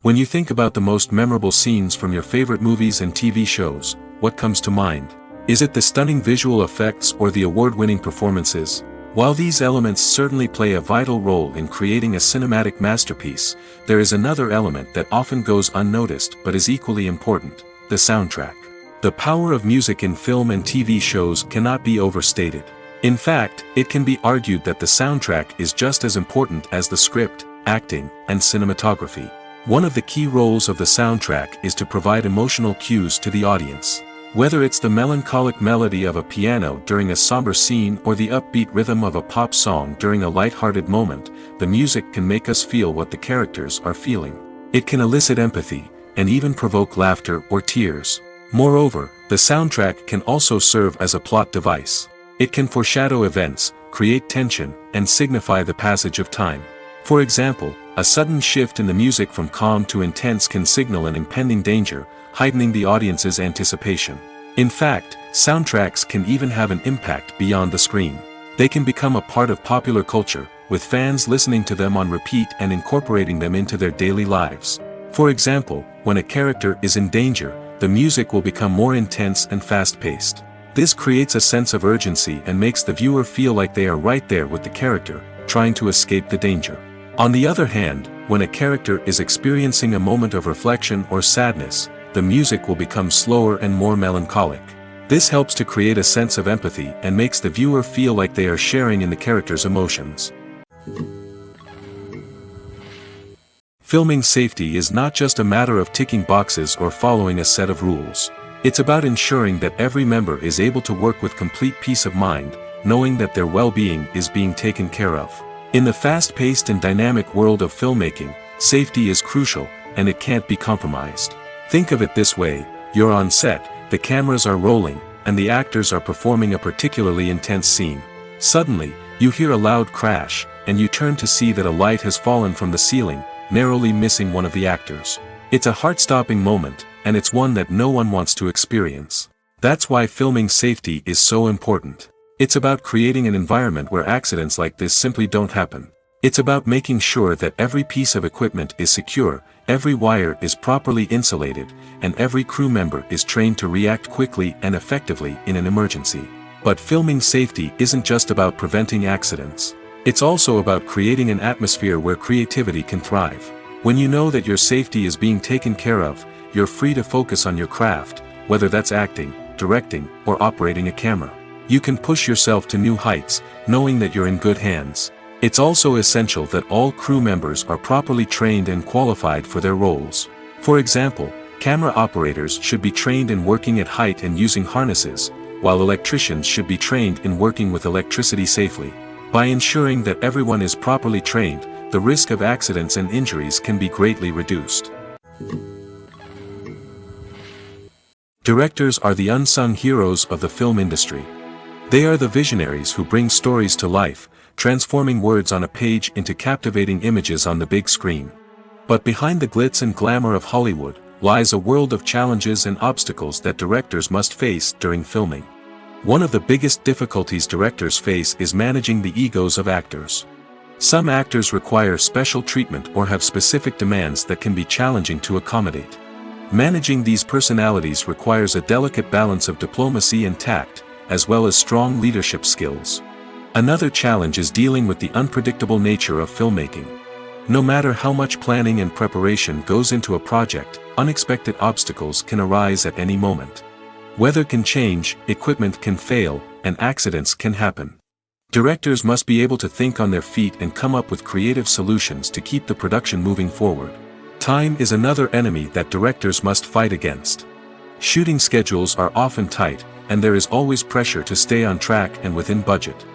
When you think about the most memorable scenes from your favorite movies and TV shows, what comes to mind? Is it the stunning visual effects or the award-winning performances? While these elements certainly play a vital role in creating a cinematic masterpiece, there is another element that often goes unnoticed but is equally important: the soundtrack. The power of music in film and TV shows cannot be overstated. In fact, it can be argued that the soundtrack is just as important as the script, acting, and cinematography. One of the key roles of the soundtrack is to provide emotional cues to the audience. Whether it's the melancholic melody of a piano during a somber scene or the upbeat rhythm of a pop song during a light-hearted moment, the music can make us feel what the characters are feeling. It can elicit empathy, and even provoke laughter or tears. Moreover, the soundtrack can also serve as a plot device. It can foreshadow events, create tension, and signify the passage of time. For example, a sudden shift in the music from calm to intense can signal an impending danger, heightening the audience's anticipation. In fact, soundtracks can even have an impact beyond the screen. They can become a part of popular culture, with fans listening to them on repeat and incorporating them into their daily lives. For example, when a character is in danger, the music will become more intense and fast-paced. This creates a sense of urgency and makes the viewer feel like they are right there with the character, trying to escape the danger. On the other hand, when a character is experiencing a moment of reflection or sadness, the music will become slower and more melancholic. This helps to create a sense of empathy and makes the viewer feel like they are sharing in the character's emotions. Filming safety is not just a matter of ticking boxes or following a set of rules. It's about ensuring that every member is able to work with complete peace of mind, knowing that their well-being is being taken care of. In the fast-paced and dynamic world of filmmaking, safety is crucial, and it can't be compromised. Think of it this way: you're on set, the cameras are rolling, and the actors are performing a particularly intense scene. Suddenly, you hear a loud crash, and you turn to see that a light has fallen from the ceiling, narrowly missing one of the actors. It's a heart-stopping moment, and it's one that no one wants to experience. That's why filming safety is so important. It's about creating an environment where accidents like this simply don't happen. It's about making sure that every piece of equipment is secure, every wire is properly insulated, and every crew member is trained to react quickly and effectively in an emergency. But filming safety isn't just about preventing accidents. It's also about creating an atmosphere where creativity can thrive. When you know that your safety is being taken care of, you're free to focus on your craft, whether that's acting, directing, or operating a camera. You can push yourself to new heights, knowing that you're in good hands. It's also essential that all crew members are properly trained and qualified for their roles. For example, camera operators should be trained in working at height and using harnesses, while electricians should be trained in working with electricity safely. By ensuring that everyone is properly trained, the risk of accidents and injuries can be greatly reduced. Directors are the unsung heroes of the film industry. They are the visionaries who bring stories to life, transforming words on a page into captivating images on the big screen. But behind the glitz and glamour of Hollywood lies a world of challenges and obstacles that directors must face during filming. One of the biggest difficulties directors face is managing the egos of actors. Some actors require special treatment or have specific demands that can be challenging to accommodate. Managing these personalities requires a delicate balance of diplomacy and tact, as well as strong leadership skills. Another challenge is dealing with the unpredictable nature of filmmaking. No matter how much planning and preparation goes into a project, unexpected obstacles can arise at any moment. Weather can change, equipment can fail, and accidents can happen. Directors must be able to think on their feet and come up with creative solutions to keep the production moving forward. Time is another enemy that directors must fight against. Shooting schedules are often tight, and there is always pressure to stay on track and within budget.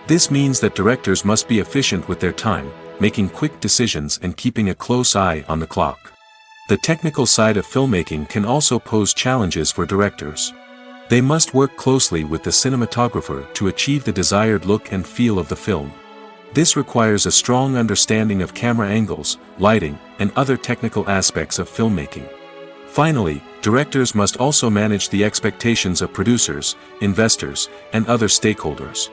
This means that directors must be efficient with their time, making quick decisions and keeping a close eye on the clock. The technical side of filmmaking can also pose challenges for directors. They must work closely with the cinematographer to achieve the desired look and feel of the film. This requires a strong understanding of camera angles, lighting, and other technical aspects of filmmaking. Finally, directors must also manage the expectations of producers, investors, and other stakeholders.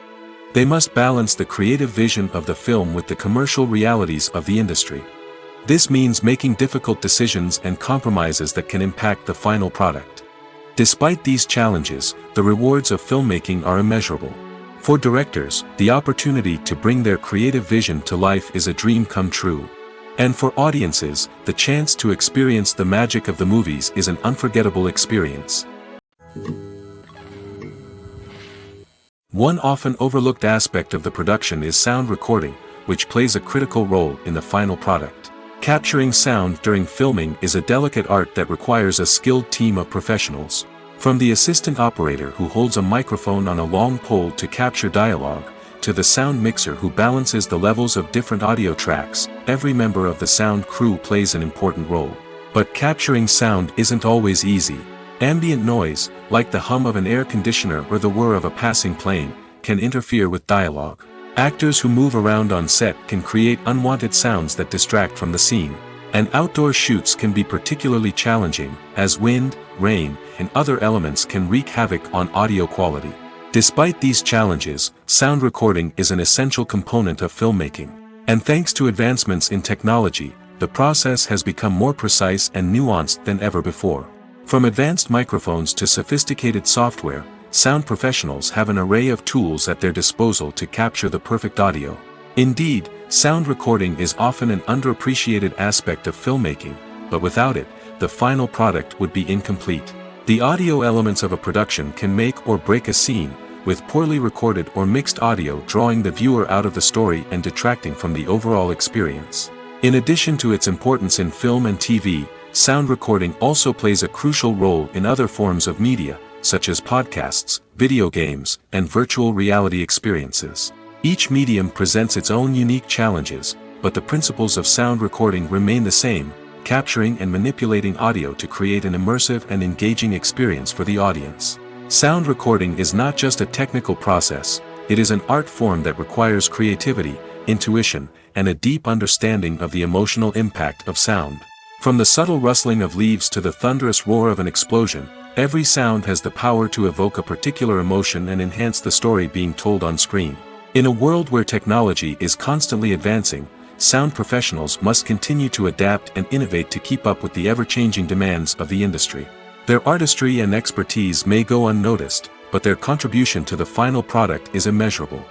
They must balance the creative vision of the film with the commercial realities of the industry. This means making difficult decisions and compromises that can impact the final product. Despite these challenges, the rewards of filmmaking are immeasurable. For directors, the opportunity to bring their creative vision to life is a dream come true. And for audiences, the chance to experience the magic of the movies is an unforgettable experience. One often overlooked aspect of the production is sound recording, which plays a critical role in the final product. Capturing sound during filming is a delicate art that requires a skilled team of professionals. From the assistant operator who holds a microphone on a long pole to capture dialogue, to the sound mixer who balances the levels of different audio tracks, every member of the sound crew plays an important role. But capturing sound isn't always easy. Ambient noise, like the hum of an air conditioner or the whir of a passing plane, can interfere with dialogue. Actors who move around on set can create unwanted sounds that distract from the scene. And outdoor shoots can be particularly challenging, as wind, rain, and other elements can wreak havoc on audio quality. Despite these challenges, sound recording is an essential component of filmmaking. And thanks to advancements in technology, the process has become more precise and nuanced than ever before. From advanced microphones to sophisticated software, sound professionals have an array of tools at their disposal to capture the perfect audio. Indeed, sound recording is often an underappreciated aspect of filmmaking, but without it, the final product would be incomplete. The audio elements of a production can make or break a scene, with poorly recorded or mixed audio drawing the viewer out of the story and detracting from the overall experience. In addition to its importance in film and TV, sound recording also plays a crucial role in other forms of media, such as podcasts, video games, and virtual reality experiences. Each medium presents its own unique challenges, but the principles of sound recording remain the same, capturing and manipulating audio to create an immersive and engaging experience for the audience. Sound recording is not just a technical process, it is an art form that requires creativity, intuition, and a deep understanding of the emotional impact of sound. From the subtle rustling of leaves to the thunderous roar of an explosion, every sound has the power to evoke a particular emotion and enhance the story being told on screen. In a world where technology is constantly advancing, sound professionals must continue to adapt and innovate to keep up with the ever-changing demands of the industry. Their artistry and expertise may go unnoticed, but their contribution to the final product is immeasurable.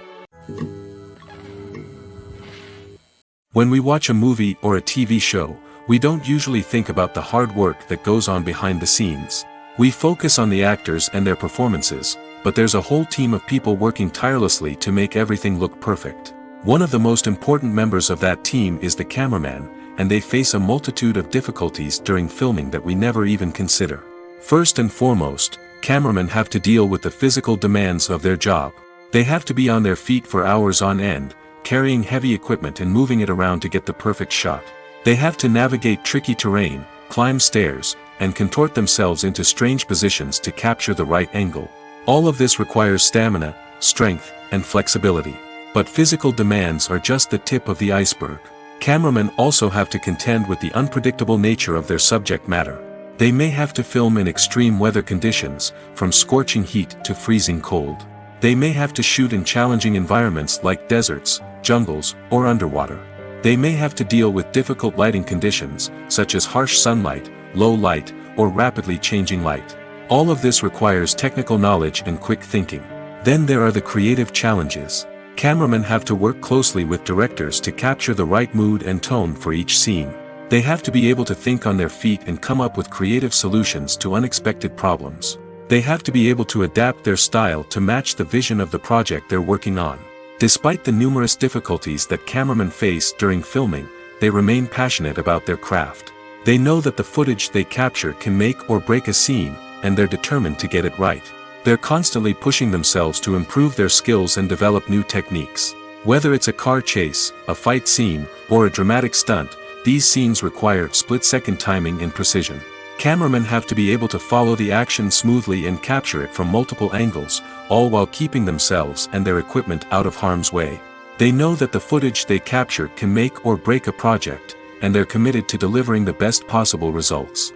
When we watch a movie or a TV show, we don't usually think about the hard work that goes on behind the scenes. We focus on the actors and their performances, but there's a whole team of people working tirelessly to make everything look perfect. One of the most important members of that team is the cameraman, and they face a multitude of difficulties during filming that we never even consider. First and foremost, cameramen have to deal with the physical demands of their job. They have to be on their feet for hours on end, carrying heavy equipment and moving it around to get the perfect shot. They have to navigate tricky terrain, climb stairs, and contort themselves into strange positions to capture the right angle. All of this requires stamina, strength, and flexibility. But physical demands are just the tip of the iceberg. Cameramen also have to contend with the unpredictable nature of their subject matter. They may have to film in extreme weather conditions, from scorching heat to freezing cold. They may have to shoot in challenging environments like deserts, jungles, or underwater. They may have to deal with difficult lighting conditions, such as harsh sunlight, low light, or rapidly changing light. All of this requires technical knowledge and quick thinking. Then there are the creative challenges. Cameramen have to work closely with directors to capture the right mood and tone for each scene. They have to be able to think on their feet and come up with creative solutions to unexpected problems. They have to be able to adapt their style to match the vision of the project they're working on. Despite the numerous difficulties that cameramen face during filming, they remain passionate about their craft. They know that the footage they capture can make or break a scene, and they're determined to get it right. They're constantly pushing themselves to improve their skills and develop new techniques. Whether it's a car chase, a fight scene, or a dramatic stunt, these scenes require split-second timing and precision. Cameramen have to be able to follow the action smoothly and capture it from multiple angles, all while keeping themselves and their equipment out of harm's way. They know that the footage they capture can make or break a project, and they're committed to delivering the best possible results.